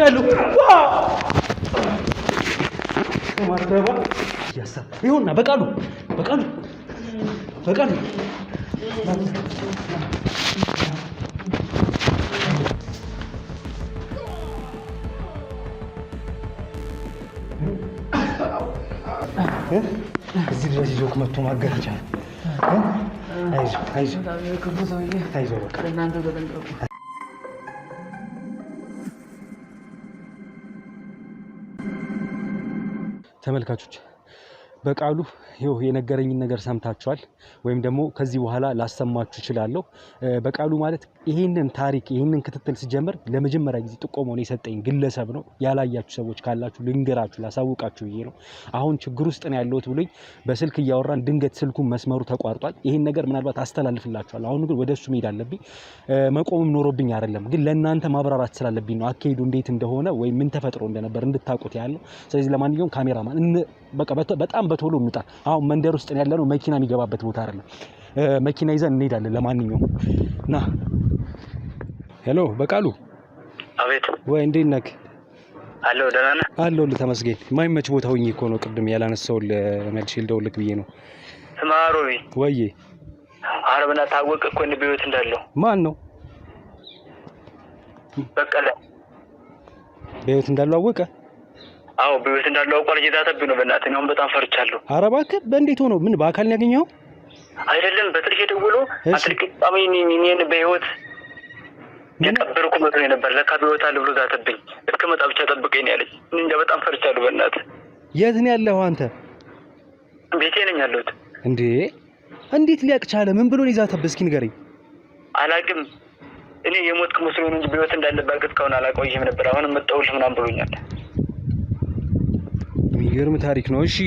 ያለው ማረባ ያሳ ይሁንና በቃሉ እዚህ ድረስ ይዞክ መጥቶ ማገት ይቻላል። አይዞህ በቃ ተመልካቾች በቃሉ ይኸው የነገረኝን ነገር ሰምታችኋል፣ ወይም ደግሞ ከዚህ በኋላ ላሰማችሁ እችላለሁ። በቃሉ ማለት ይሄንን ታሪክ ይሄንን ክትትል ሲጀምር ለመጀመሪያ ጊዜ ጥቆማውን የሰጠኝ ግለሰብ ነው። ያላያችሁ ሰዎች ካላችሁ ልንገራችሁ፣ ላሳውቃችሁ ብዬ ነው። አሁን ችግር ውስጥ ነው ያለሁት ብሎኝ በስልክ እያወራን ድንገት ስልኩን መስመሩ ተቋርጧል። ይሄን ነገር ምናልባት አስተላልፍላችኋል። አሁን ግን ወደሱ መሄድ አለብኝ። መቆምም ኖሮብኝ አይደለም፣ ግን ለእናንተ ማብራራት ስላለብኝ ነው አካሄዱ እንዴት እንደሆነ ወይም ምን ተፈጥሮ እንደነበር እንድታውቁት ያለው። ስለዚህ ለማንኛውም ካሜራማን በቃ በጣም በቶሎ እንውጣ። አሁን መንደር ውስጥ ነው ያለነው፣ መኪና የሚገባበት ቦታ አይደለም። መኪና ይዘን እንሄዳለን። ለማንኛውም ና። ሄሎ በቃሉ። አቤት። ወይ እንዴት ነህ? አለሁ ደህና ነህ? አለሁልህ ተመስገን። የማይመች ቦታ ሆኜ እኮ ነው ቅድም ያላነሳሁልህ፣ መልሼ ልደውልልህ ብዬ ነው። ስማ ሮቢ። ወዬ። አረብና ታወቀ እኮ እንደ በህይወት እንዳለው። ማን ነው? በቀለ። በህይወት እንዳለው አወቀ? አዎ በህይወት እንዳለው አውቋል። እየዛተብኝ ነው በእናትህ። አሁን በጣም ፈርቻለሁ። ኧረ እባክህ በእንዴት ሆኖ? ምን በአካል ነው ያገኘኸው? አይደለም በስልክ ደውሎ አትልቅጣሚ እኔን በህይወት የቀበርኩ መስሎኝ ነበር። ለካ በህይወት አለ ብሎ ዛተብኝ። እስከመጣ ብቻ ጠብቀኝ ነው ያለኝ። እኔ እንጃ በጣም ፈርቻለሁ በእናትህ። የት ነው ያለኸው አንተ? ቤቴ ነኝ ያለሁት። እንዴ እንዴት ሊያቅ ቻለ? ምን ብሎ ነው የዛተብህ? እስኪ ንገረኝ። አላውቅም። እኔ የሞትክ መስሎኝ እንጂ በህይወት እንዳለ በእርግጥ እስካሁን አላውቀውም ነበር። አሁንም መጣሁልህ ምናምን ብሎኛል። የሚገርም ታሪክ ነው። እሺ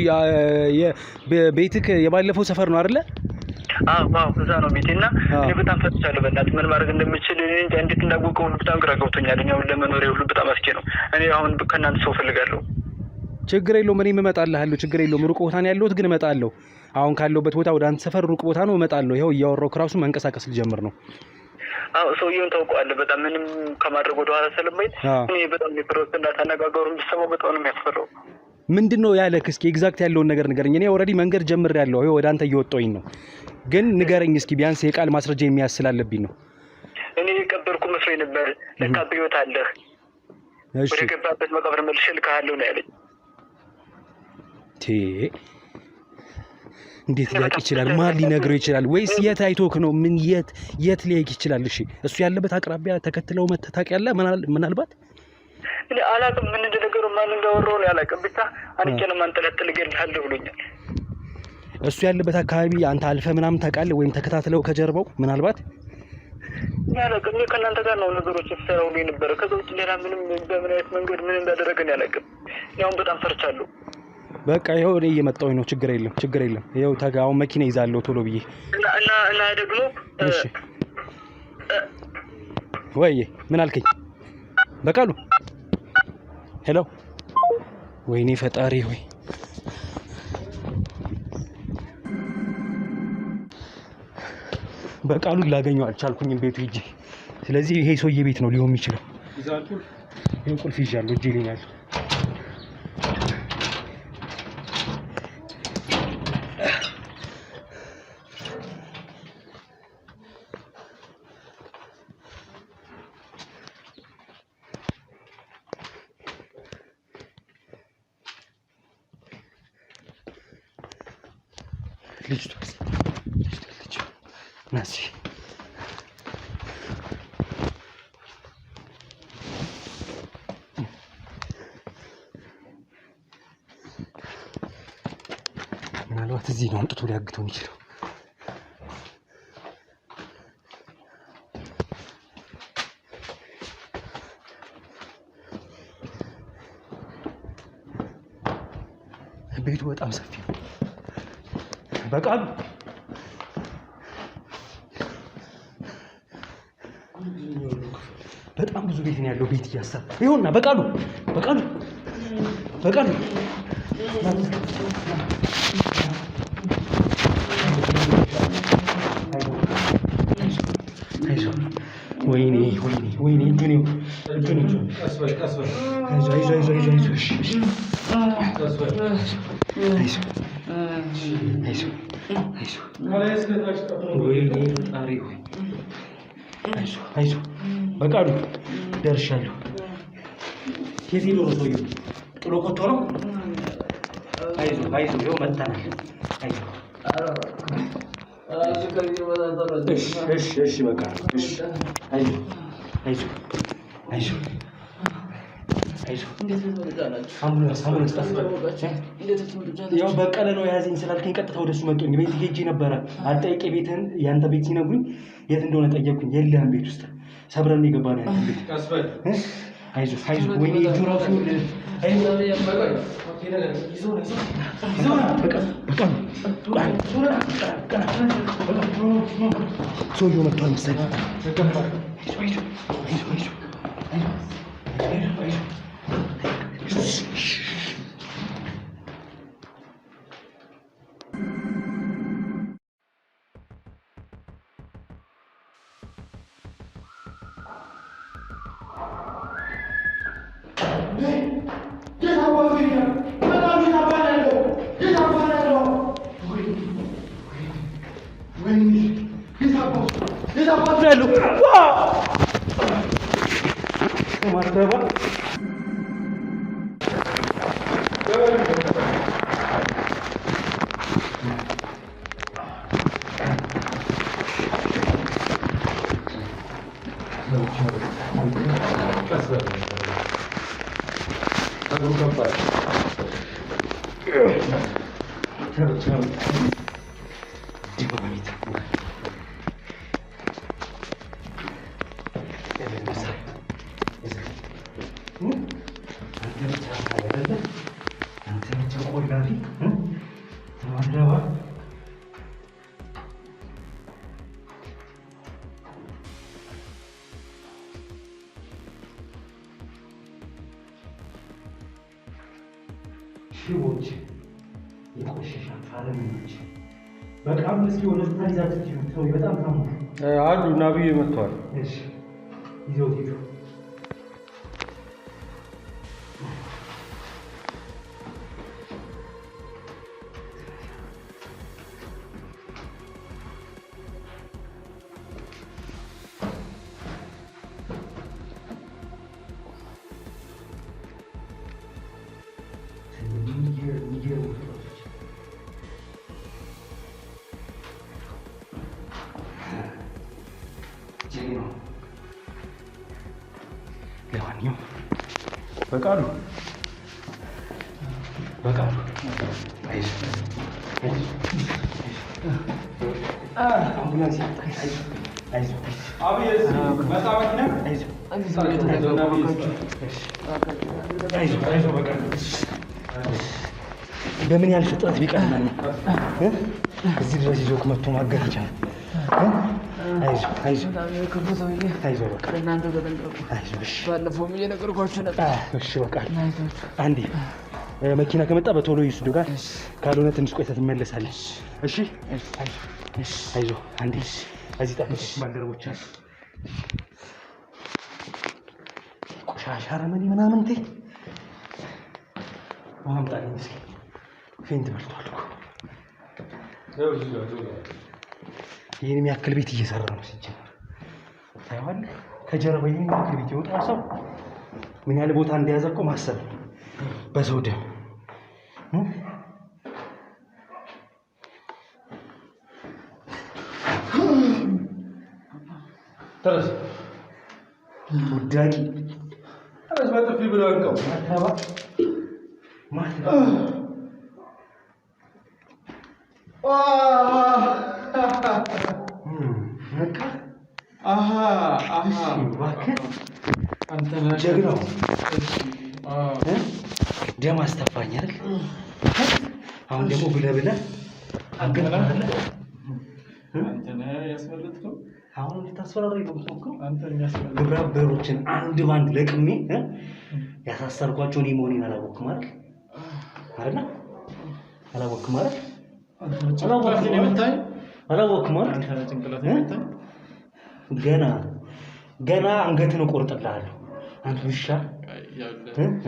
ቤትህ የባለፈው ሰፈር ነው አይደለ? አዎ እዛ ነው ቤቴና እኔ በጣም ፈርቻለሁ በእናትህ። ምን ማድረግ እንደምችል እኔ እንዴት እንዳወቀው ሁሉ በጣም ግራ ገብቶኛል። እኔ አሁን ለመኖሬ ሁሉ በጣም አስኬ ነው። እኔ አሁን ከእናንተ ሰው ፈልጋለሁ። ችግር የለውም፣ እኔም እመጣልሃለሁ። ችግር የለውም። ሩቅ ቦታ ነው ያለሁት ግን እመጣለሁ። አሁን ካለሁበት ቦታ ወደ አንተ ሰፈር ሩቅ ቦታ ነው፣ እመጣለሁ። ይኸው እያወራሁ እራሱ መንቀሳቀስ ልጀምር ነው። አዎ ሰውዬውን ታውቀዋለህ። በጣም ምንም ከማድረግ ወደ ኋላ ስለማይል እኔ በጣም የፈረውት እንዳታነጋገሩ እንድሰማው በጣም ነው የሚያስፈራው። ምንድነው ያለህ? እስኪ ኤግዛክት ያለውን ነገር ንገረኝ። እኔ ኦልሬዲ መንገድ ጀምሬያለሁ። ይኸው ወደ አንተ እየወጣሁኝ ነው። ግን ንገረኝ እስኪ ቢያንስ የቃል ማስረጃ የሚያስላለብኝ ነው። እኔ የቀበርኩ መስሎኝ ነበር። ለካ በህይወት አለህ። ወደ ገባበት መቃብር መልሼ እልክሃለሁ ነው ያለኝ። እንዴት ሊያውቅ ይችላል? ማን ሊነግረው ይችላል? ወይስ የት አይቶክ ነው? ምን የት ሊያውቅ ይችላል? እሺ እሱ ያለበት አቅራቢያ ተከትለው መተህ ታውቂያለህ? ምናልባት እኔ አላውቅም። ምን እንደነገረው ማን እንዳወራው ነው አላውቅም። ብቻ አንቺ ነው ማንጠለጥል እገልሃለሁ ብሎኛል። እሱ ያለበት አካባቢ አንተ አልፈህ ምናምን ታውቃለህ? ወይም ተከታትለው ከጀርባው ምናልባት? ያላውቅም። እኔ ከእናንተ ጋር ነው ነገሮች የተሰራው ነው የነበረ። ከዛ ውጭ ሌላ ምንም በምን አይነት መንገድ ምን እንዳደረገን ያላውቅም። አሁን በጣም ፈርቻለሁ። በቃ ይኸው እኔ እየመጣሁኝ ነው። ችግር የለም። ይኸው አሁን መኪና ይዛለሁ ቶሎ ብዬ እና ደግሞ እሺ። ወይዬ ምን አልከኝ? በቃሉ ሄሎ። ወይኔ ፈጣሪ ሆይ በቃሉን ላገኘው አልቻልኩኝም ቤቱ ሂጄ። ስለዚህ ይሄ ሰውዬ ቤት ነው ሊሆን የሚችለው። ይሄን ቁልፍ ይዣለሁ እጄ ላይ ያለው። ልጅቷ ናሲ ምናልባት እዚህ ነው አምጥቶ ሊያግተው የሚችለው። ቤቱ በጣም ሰፊ ነው። በቃሉ በጣም ብዙ ቤት ነው ያለው። ቤት እያሰራ ይኸውና በቃሉ ወይኔ እጁን አይዞህ በቃሉ ደርሻለሁ። የት ሄዶ ነው ሰውዬው? ጥሎ ቆቶ ነው። አይዞህ ይኸው መጥተናል። እሺ በቃ እሺ። አይዞህ አምቡላንስ ያው በቀለ ነው የያዘኝ ስላልከኝ ቀጥታ ወደሱ መጡኝ። ቤት ሄጄ ነበረ አልጠይቄ ቤትህን ያንተ ቤት ሲነግሩኝ የት እንደሆነ ጠየቅኩኝ። የለህም ቤት ውስጥ ሰብረን የገባ ነው ያንተ ቤት። አይዞህ ወይኔ እጁ ራሱ ሰውዬው መጥቷል መሰለኝ። ሽቦች የቆሸሻ አረመኔዎች በቃም እስኪ ወደ ታይዛችሁ ሰው በጣም ታሙ አሉ። ናብዩ መጥቷል። እሺ ይዘውት ሂዱ። ለማንኛውም በቃሉ አምቡላንስ በምን ያህል ፍጥነት ቢቀርናል እዚህ ድረስ ይዞ መጥቶ ማገት ይቻላል። አይዞህ በቃ እናንተ ተጠንቀቁ። ባለፈው እየነገርኳችሁ ነበር። እሺ በቃ አንዴ መኪና ከመጣ በቶሎ ይስዱ ጋር ካልሆነ ትንሽ ቆይተህ ትመለሳለህ። እሺ አይዞህ አንዴ እዚህ ጠብቅ። ባልደረቦች አሉ ቆሻሻ አረመኔ ምናምን እንዴ ማምጣልኝ እስኪ ፌንት በልቷል እኮ ይህን የሚያክል ቤት እየሰራ ነው ሲጀመር ታይዋለህ። ከጀርባ ይህን የሚያክል ቤት የወጣ ሰው ምን ያህል ቦታ እንደያዘ እኮ ማሰብ ነው። በሰው ደም ተረስ ውዳቂ ተረስ በጥፊ ብለው አንቀው ማተባ ጀግናው ደም አስተፋኝ አይደል? አሁን ደግሞ ብለህ አገናለህ። አንተና ያስፈልጥከው አሁን እንድታስፈራራኝ ነው የምትሞክረው። ግብረ አበሮችን አንድ ባንድ ለቅሜ ያሳሰርኳቸው እኔ መሆኔን አላወቅም አይደል? አላወቅም አይደል? አላወቅም አይደል? ገና ገና አንገትን እቆርጥልሃለሁ አንተ ውሻ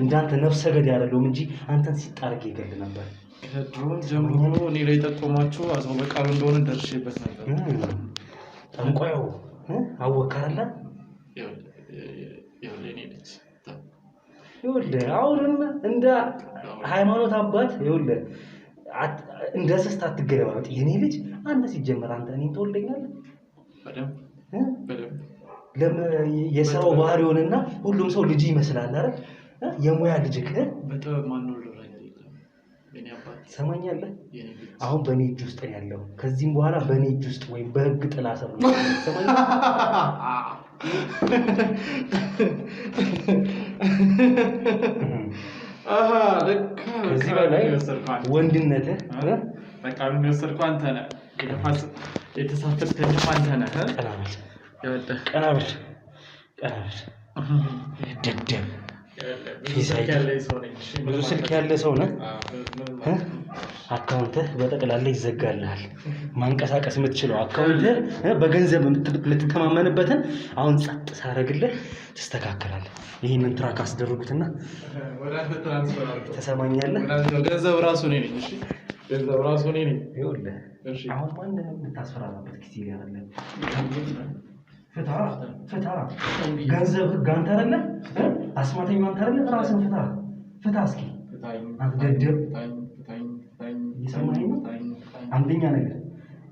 እንዳንተ ነፍሰ ገዳይ አይደለሁም እንጂ አንተን ሲጣርግ ይገል ነበር ከድሮን ጀምሮ እኔ ላይ ጠቆማችሁ አዘው በቃሉ እንደሆነ ደርሼበት ነበር ጠንቋዩ አወካለ ይኸውልህ አሁንም እንደ ሃይማኖት አባት ይኸውልህ እንደ ሰስት አትገለባበጥ የኔ ልጅ አንተ ሲጀመር አንተ እኔን ትወልደኛለህ በደም የሰው ባህሪ ሆነና ሁሉም ሰው ልጅ ይመስላል አይደል የሙያ ልጅ በጥበብ ማን ነው ለራይ የኔ አባት ሰማኛለህ አሁን በኔ እጅ ውስጥ ነው ያለው ከዚህም በኋላ በኔ እጅ ውስጥ ወይ በህግ ጥላ ስር ነው ሰማኛለህ ለካ ከዚህ በላይ ወንድነትህ በቃ ምን ወሰድከው አንተ ነህ ከፋስ የተሳፈርከኝ አንተ ነህ ቀናብር ደደብ ብዙ ስልክ ያለ ሰው ነህ አካውንትህ በጠቅላላ ይዘጋልሃል ማንቀሳቀስ የምትችለው አካውንትህ በገንዘብ የምትተማመንበትን አሁን ጸጥ ሳረግልህ ተስተካከላለህ ይሄንን ትራክ አስደርጉትና ወደ አንተ ትራንስፈር አድርገው ተሰማኛለህ ገንዘብ ራሱ ነኝ እሺ ገንዘብ ራሱ ነኝ ይኸውልህ እሺ አሁን ማንንም የምታስፈራራበት ጊዜ ያለ ፍታ ገንዘብ ጋንተ አይደለ አስማተኛው አንተ አይደለ ራስን ፍታ እስኪ አንተ ደደብ ይሰማኝ አንደኛ ነገር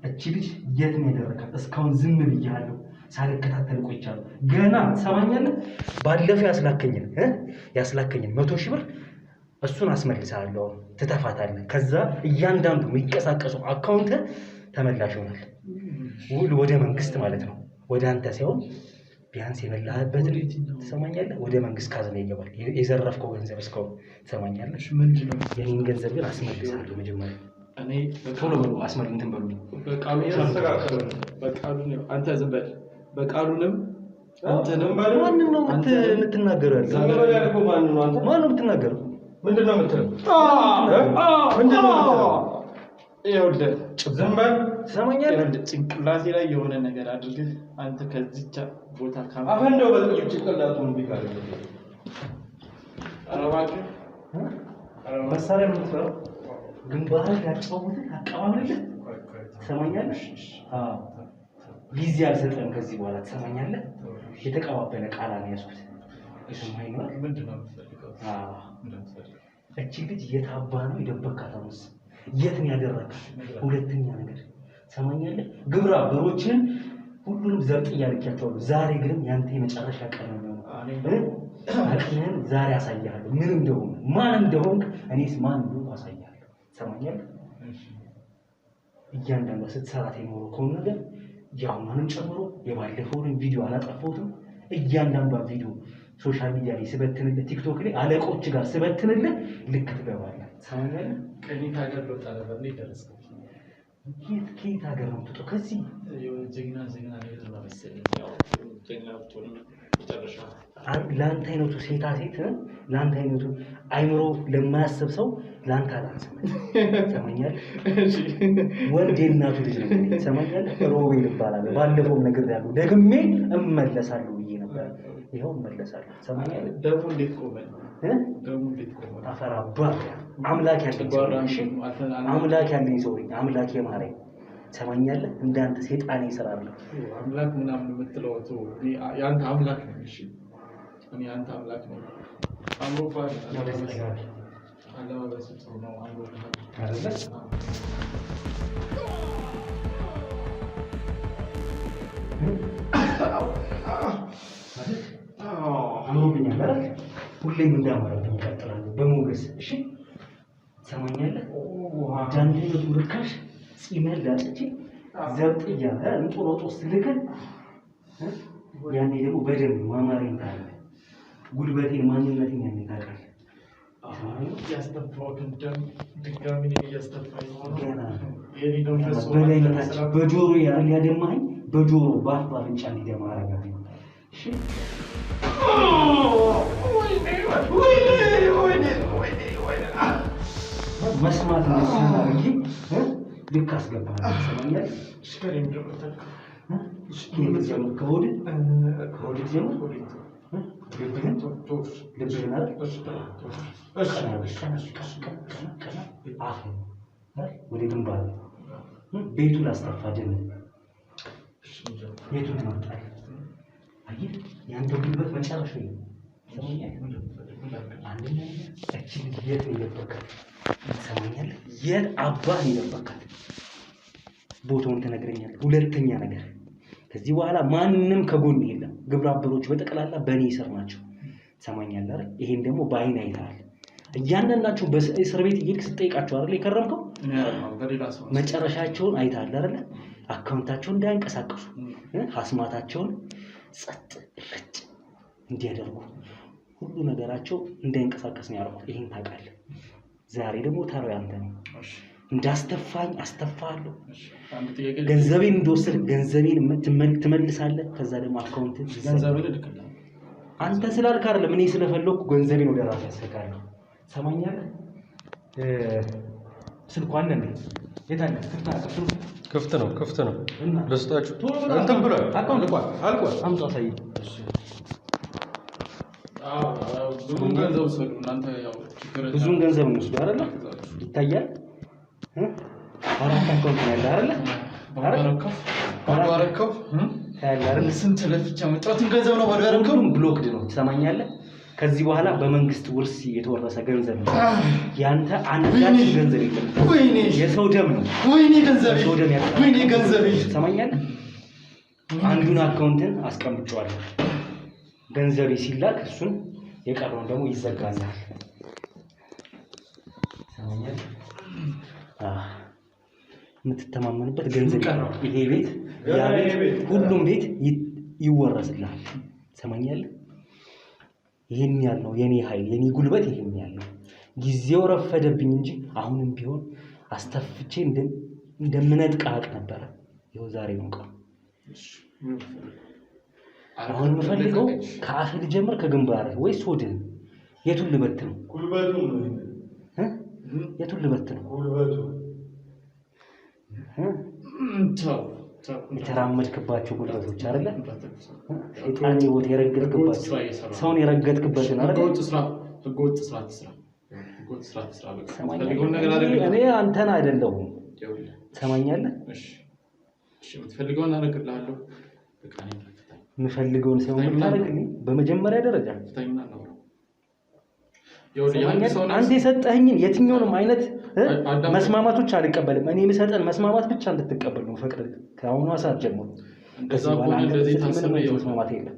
እቺ ልጅ የት ነው ያደረካት እስካሁን ዝም ብያለሁ ሳልከታተል ቆይቻለሁ ገና ትሰማኛለህ ባለፈው ያስላከኝን 100,000 ብር እሱን አስመልሳለሁ ትተፋታለህ ከዛ እያንዳንዱ የሚንቀሳቀሰው አካውንት ተመላሽ ይሆናል ወደ መንግስት ማለት ነው ወደ አንተ ሳይሆን ቢያንስ የበላህበት ትሰማኛለህ ወደ መንግስት ካዝና ይገባል የዘረፍከው ገንዘብ እስካሁን ትሰማኛለህ ምንድነው የኔን ገንዘብ ግን አስመልሳለሁ መጀመሪያ እኔ ቶሎ ብሎ አስመልንተን በሉ በቃሉ ያስተካክሉ በቃሉ አንተ ዝም በል በቃሉንም አንተንም ማንንም ነው የምትናገረው ያለው ማንንም የምትናገረው ምንድነው የምትለው ምንድነው የምትለው ይኸውልህ ዝም በል ትሰማኛለህ ጭንቅላቴ ላይ የሆነ ነገር አድርገህ አንተ ከዚህቻ ቦታ ካም አፈንደው በጥቂት ጭንቅላቱን ቢካል አረባክ መሳሪያ ነው የምትሰራው ግንባር ያጫውተህ አቀባብለህ ትሰማኛለህ ጊዜ አልሰጠም ከዚህ በኋላ ትሰማኛለህ የተቀባበለ ቃል ነው ያስኩት እሰማኝ ነው ምንድነው የምትፈልገው እቺ ልጅ የታባ ነው የደበካታውስ የት ነው ያደረካት ሁለተኛ ነገር ትሰማኛለህ ግብራ በሮችን ሁሉንም ዘርጥ ያልካቸው ዛሬ ግን ያንተ የመጨረሻ ቀን ነው አቅምን ዛሬ አሳያለሁ ምን እንደሆነ ማን እንደሆነ እኔስ ማን እንደሆነ አሳያለሁ ትሰማኛለህ እያንዳንዱ ስትሰራት የኖረው ከሆነ ነገር ያውንም ጨምሮ የባለፈውን ቪዲዮ አላጠፋሁትም እያንዳንዱ ቪዲዮ ሶሻል ሚዲያ ላይ ስበትንልህ ቲክቶክ ላይ አለቆች ጋር ስበትንልህ ልክ ትገባለህ ትሰማኛለህ ከኔ ታገር ወጣ ነበር ነው ደረስከው ከየት ሀገር ነው የምትወጣው ከዚህ ጀግና ነገር ነው መሰለኝ ያው ጀግና ብትሆን መጨረሻ ለአንተ አይነቱ ሴታ ሴት ለአንተ አይነቱ አይምሮ ለማያስብ ሰው ለአንተ አላንስም ትሰማኛለህ ወንድ የእናቱ ልጅ ነው ትሰማኛለህ ሮቤል ይባላል ባለፈው ነገር ያለው ደግሜ እመለሳለሁ ብዬ ነበር ይሄው እመለሳለሁ ትሰማኛለህ ደሙ እንዴት ቆመ ደሙ እንዴት ቆመ አፈራባ አምላክ ያለኝ ሰው አምላክ የማረኝ ትሰማኛለህ እንዳንተ ሰይጣን ይሰራል አምላክ ምናምን የምትለው ያንተ አምላክ ነው እሺ እኔ ያንተ አምላክ ነው አምሮፋ አለማበስ ጥሩ ነው አምሮፋ አይደለ አሁን ነገር ሁሌም እንዳማረው ይቀጥላል በሞገስ እሺ ትሰማኛለህ ዳንቴ ርካሽ ሲመል ዳጥቼ ዘብጥያ እንጦሮጦስ ልከን ያኔ ደግሞ በደም ማማሬን ታለ ጉልበቴን ማንነቴን ያኔ ታውቃለህ ያስተፋው ደም ድጋሚ ያስተፋው ገና የኔ ነው በጆሮ ያደማኝ በጆሮ ባፍ ባፍንጫ እንዲደማ አረጋኝ እሺ መስማት ነው እንጂ ልክ አስገባህ ሰማኛል ሽከሬም ደረተክ ከሆድ ጀምር ልብህን አፍህን ወደ ግንባር ቤቱን አስተፋ ደም ቤቱን ትመርጣለህ። አየህ የአንተ ጉልበት መጨረሻ ነው። አንደኛ እችን የት ነው የደበካት? ትሰማኛለህ? የት አባህ ነው የደበካት? ቦታውን ትነግረኛለህ። ሁለተኛ ነገር ከዚህ በኋላ ማንንም ከጎን የለም። ግብረ አበሮች በጠቅላላ በእኔ ስር ናቸው። ትሰማኛለህ አይደል? ይሄን ደግሞ በአይን አይተሃል። እያንዳንዳቸው በእስር ቤት እየሄድክ ስትጠይቃቸው አይደል የከረምከው? መጨረሻቸውን አይተሃል አይደል? አካውንታቸውን እንዳያንቀሳቀሱ ሀስማታቸውን ጸጥ ረጭ እንዲያደርጉ ሁሉ ነገራቸው እንዳይንቀሳቀስ ነው ያደረኩት። ይሄን ታውቃለህ። ዛሬ ደግሞ ተራው ያንተ ነው። እንዳስተፋኝ አስተፋለሁ። ገንዘቤን እንደወሰድክ ገንዘቤን ትመልሳለህ። ከዛ ደግሞ አካውንት ገንዘቤን ልክልህ አንተ ስላልክ አይደለም፣ እኔ ስለፈለኩ ገንዘቤን ወደ ራሴ ያሰካለሁ። ሰማኛለህ? ስልኩ አለ እንዴ? የት አለ? ክፍት ነው። ለስጣችሁ እንትን ብሏል። አልቋል። አምጣ አሳየኝ። ብዙን ገንዘብ እንወስዱ አይደለ? ይታያል። አራት አካውንት ነው ያለ አይደለ? ባረከው አይደለ? ስንት ለፍቻ መጣሁትን ገንዘብ ነው ባረከው። ብሎክድ ነው። ትሰማኛለህ? ከዚህ በኋላ በመንግስት ውርስ የተወረሰ ገንዘብ ነው ያንተ። አንዳች ገንዘብ የለም። ወይኔ የሰው ደም ነው። ወይኔ ገንዘብ የሰው ደም ያጣ። ወይኔ ገንዘብ። ትሰማኛለህ? አንዱን አካውንትን አስቀምጫለሁ። ገንዘቤ ሲላክ እሱን የቀረውን ደግሞ ይዘጋዛል። ሰማኛለህ? የምትተማመንበት ገንዘብ ይሄ ቤት ያ ቤት ሁሉም ቤት ይወረስልሃል። ሰማኛለህ? ይሄን ያለው የኔ ኃይል የኔ ጉልበት ይሄን ያለው ጊዜው ረፈደብኝ እንጂ አሁንም ቢሆን አስተፍቼ እንደምነጥቅ አውቅ ነበር። ይኸው ዛሬ ነው ቀን። አሁን የምፈልገው ከአፍ ልጀምር ከግንባር ወይስ ሆድን? የቱን ልበት ነው? ጉልበቱ ነው። የቱን ልበት ነው? ጉልበቱ የተራመድክባቸው ጉልበቶች አይደለ? ሸይጣን ይወት የረገጥክባቸው ሰውን የረገጥክበትን አይደለ? ህገወጥ ስራ ትስራ። እኔ አንተን አይደለሁም። ትሰማኛለህ? የምትፈልገውን አደርግልሃለሁ። የምፈልገውን ሰው የምታደርግልኝ በመጀመሪያ ደረጃ አንተ የሰጠኸኝን የትኛውንም አይነት መስማማቶች አልቀበልም። እኔ የምሰጠን መስማማት ብቻ እንድትቀበል ነው ፈቅድ። ከአሁኑ ሰዓት ጀምሮ መስማማት የለም።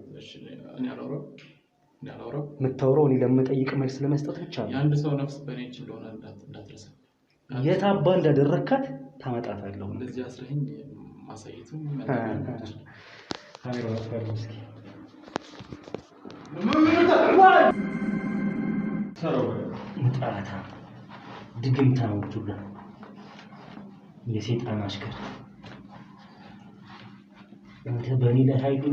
የምታወራው እኔ ለምጠይቅ መልስ ለመስጠት ብቻ ነው። የአንድ ሰው ነፍስ በእኔ እጅ እንደሆነ እንዳትረሳ። የት አባ እንዳደረካት ታመጣታለሁ። እንደዚህ አስረኸኝ ማሳየቱ ጣታ ድግምታ ነው ሁሉ የሰይጣን አሽከር። አንተ በእኔ ላይ ኃይል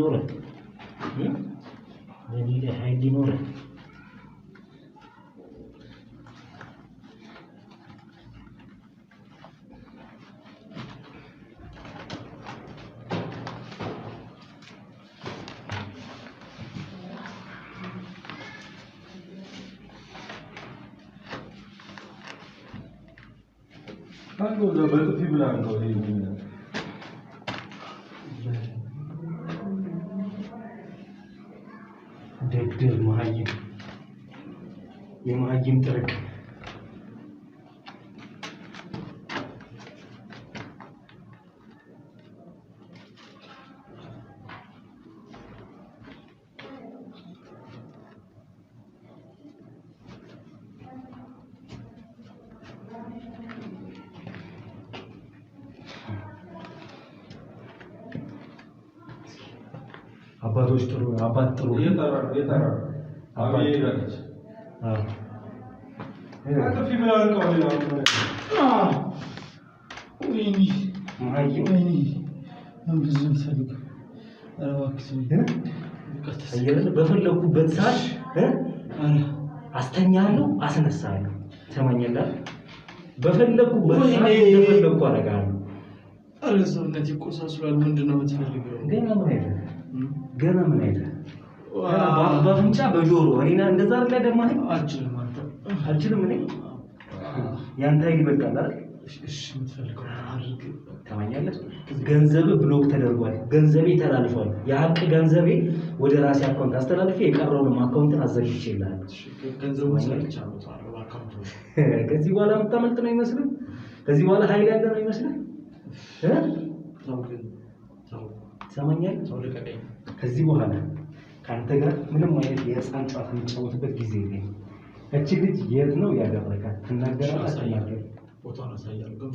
ይኖረህ አንዱ በጥፊ ብላ ነው ደግደር መሀይም የመሀይም ጥርቅ አባቶች ጥሩ አባት ጥሩ የታራ አባት ይራለች አጥፊ ብላን ነው ወይኔ ብዙም ሰልኩ በፈለኩበት ሰዓት አስተኛለሁ፣ አስነሳለሁ። ትሰማኛለህ? በፈለኩበት ሰዓት እንደፈለኩ አደርጋለሁ። ሰውነት ይቆሳስላል። ምንድን ነው የምትፈልገው? ገና ምን አይደል? በአፍንጫ በጆሮ እኔና እንደዛ አይደል ያደማኸኝ? አልችልም እኔ ያንተ ኃይል ይበልጣል አይደል? እሺ የምትፈልገው አድርግ። ታማኛለህ? ገንዘብ ብሎክ ተደርጓል። ገንዘቤ ተላልፏል። የሀቅ ገንዘቤ ወደ ራሴ አካውንት አስተላልፌ የቀረውን አካውንትን አዘግቼልሃል። ገንዘቡን ሰጥቻለሁ አካውንቱ። ከዚህ በኋላ የምታመልጥ ነው ይመስልህ? ከዚህ በኋላ ኃይል ያለ ነው ይመስልህ? ትሰማኛለህ? ከዚህ በኋላ ከአንተ ጋር ምንም አይነት የህፃን ጨዋታ የሚጫወትበት ጊዜ የለኝም። እቺ ልጅ የት ነው ያደረካት? ትናገራለህ አትናገርም?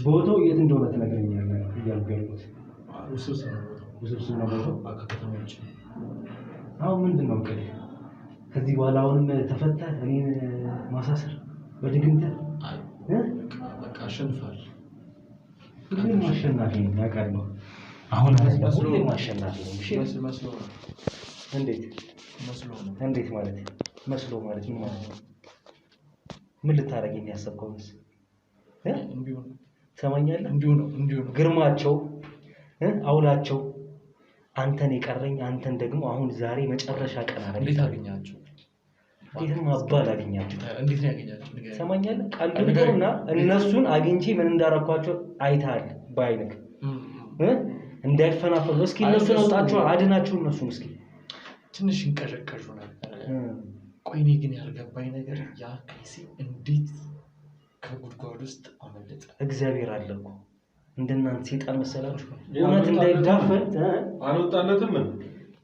ቦታው የት እንደሆነ ትነግረኛለህ እያልኩ ያሉት ውስብስብ ነው ቦታው። አሁን ምንድን ነው እቅድ? ከዚህ በኋላ አሁንም ተፈተህ እኔን ማሳሰር በድግምት? በቃ አሸንፋለሁ። ሁሌም አሸናፊ ነኝ አውቃለሁ። አሁን ሁሌም አሸናፊ ነኝ። መስሎ ነው። እንዴት መስሎ ነው? እንዴት ማለት መስሎ ማለት ምን ማለት ነው? ምን ልታረገኝ ያሰብከው? እንዲሁ ነው። ትሰማኛለህ? እንዲሁ ነው። ግርማቸው አውላቸው አንተን የቀረኝ አንተን ደግሞ አሁን ዛሬ መጨረሻ ቀን አረጋግጥ። እንዴት አገኛቸው? እንዴትም አባል አገኛቸው። እንዴት ነው ያገኛቸው? ትሰማኛለህ? ቀልዱና እነሱን አግኝቼ ምን እንዳረኳቸው አይተሃል በዓይንህ እንዳይፈናፈሉ። እስኪ እነሱን አውጣቸው፣ አድናቸው። እነሱን እስኪ ትንሽ እንቀዠቀዡ ነበር። ቆይ እኔ ግን ያልገባኝ ነገር ያ ከይሲ እንዴት ከጉድጓድ ውስጥ አመለጠ? እግዚአብሔር አለ እኮ እንደናንተ ሴጣን መሰላችሁ? እውነት እንዳይዳፈን አልወጣለትም።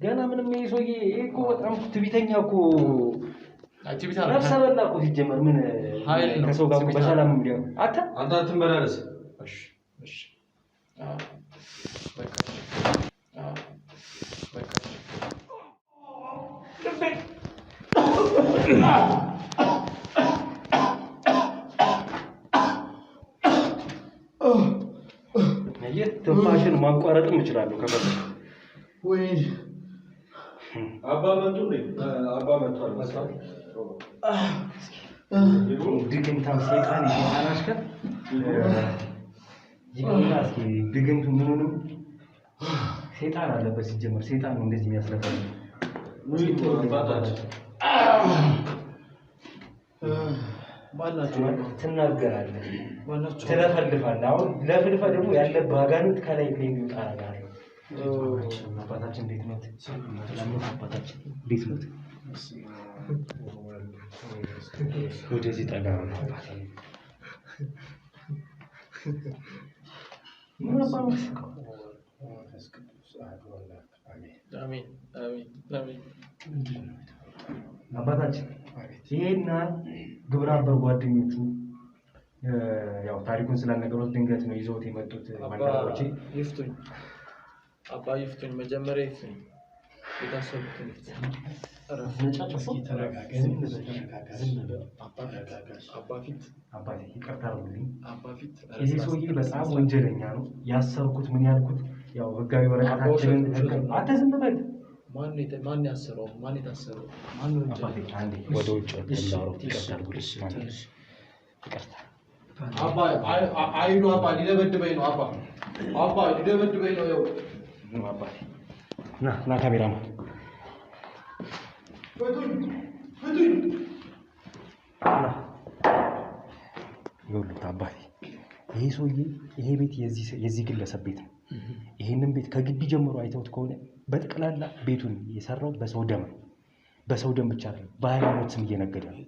ገና ምንም ይሄ ሰውዬ እኮ በጣም ትዕቢተኛ እኮ አክቲቪቲ ነፍሰ በላ እኮ ሲጀመር ምን ከሰው ጋር በሰላም እንዲያው አንተ አትመላለስ። እሺ በቃ ትንፋሽን ማቋረጥም እችላለሁ ከፈለክ። ወይ አባ መጡ እንዴ? አባ መጥቷል። ድግምታም ሰይጣን ይባላሽከ ይገና እስኪ ድግምቱ ምኑንም ሰይጣን አለበት። ሲጀመር ሰይጣን ነው እንደዚህ የሚያስለፈው። ባላችሁ ትናገራለህ፣ ትለፈልፋለህ። አሁን ለፍልፈህ ደግሞ ያለብህ አጋንንት ከላይ የሚወጣ ነገር አለ። አባታችን እንዴት ነው? አባታችን እንዴት ነው? ወደዚህ ጠጋ ነው አባቴ። ምን አባመስከው? አሜን አሜን። አባታችን ይሄና ግብረ አበር ጓደኞቹ ያው ታሪኩን ስላልነገሩት ድንገት ነው ይዘውት የመጡት ባንዳዎች። ይፍቱኝ አባ ይፍቱኝ፣ መጀመሪያ ይፍቱኝ። የታሰሩትን አባቴ ይቅርታ አድርጉልኝ። ይሄ ሰውዬ በጣም ወንጀለኛ ነው። ያሰርኩት ምን ያልኩት ያው ህጋዊ ወረቀታችንን አንተ ዝም በል። ማን ያሰረው? ማን የታሰረው? ማን ነው? አባቴ አንዴ ወደ ውጭ ወጣው። ይቅርታ አድርጉልኝ። ይቅርታ አባ አይኑ አባ ሊደበድበኝ ነው። አባ ሊደበድበኝ ነው። ነው አባቴ። ና ካሜራ ነው። ፍቱኝ። ይኸውልህ አባቴ፣ ይሄ ሰውዬ ይሄ ቤት የዚህ ግለሰብ ቤት ነው። ይሄንን ቤት ከግቢ ጀምሮ አይተውት ከሆነ በጠቅላላ ቤቱን የሰራው በሰው ደም ነው። በሰው ደም ብቻ አይደለም፣ በሃይማኖት ስም እየነገደ ነው።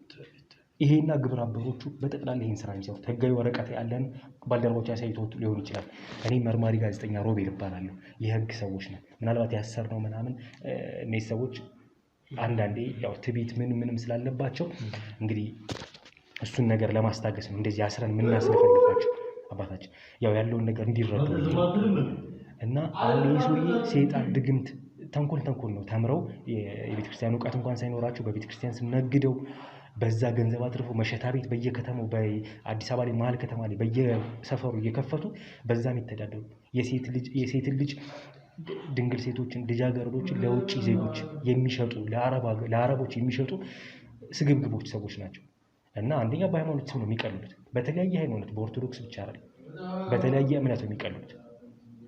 ይሄና ግብረ አበሮቹ በጠቅላላ ይሄን ስራ የሚሰሩት ህጋዊ ወረቀት ያለን ባልደረቦች ያሳይተውት ሊሆን ይችላል። እኔ መርማሪ ጋዜጠኛ ሮቤል እባላለሁ። የህግ ሰዎች ነን። ምናልባት ያሰርነው ምናምን እነዚህ ሰዎች አንዳንዴ ያው ትዕቢት ምንም ስላለባቸው እንግዲህ እሱን ነገር ለማስታገስ ነው እንደዚህ አስረን የምናስለፈልፋቸው። አባታችን ያው ያለውን ነገር እንዲረዱ እና አሁን ይህ ሰውዬ ሰይጣን ድግምት ተንኮል ነው ተምረው የቤተክርስቲያን እውቀት እንኳን ሳይኖራቸው በቤተክርስቲያን ስም ነግደው በዛ ገንዘብ አትርፎ መሸታ ቤት በየከተማው በአዲስ አበባ ላይ መሀል ከተማ ላይ በየሰፈሩ እየከፈቱ በዛ የሚተዳደሩ የሴት ልጅ ድንግል ሴቶችን ልጃገረዶችን ለውጭ ዜጎች የሚሸጡ ለአረቦች የሚሸጡ ስግብግቦች ሰዎች ናቸው። እና አንደኛ በሃይማኖት ስም ነው የሚቀልሉት። በተለያየ ሃይማኖት በኦርቶዶክስ ብቻ አይደለም፣ በተለያየ እምነት ነው የሚቀልሉት።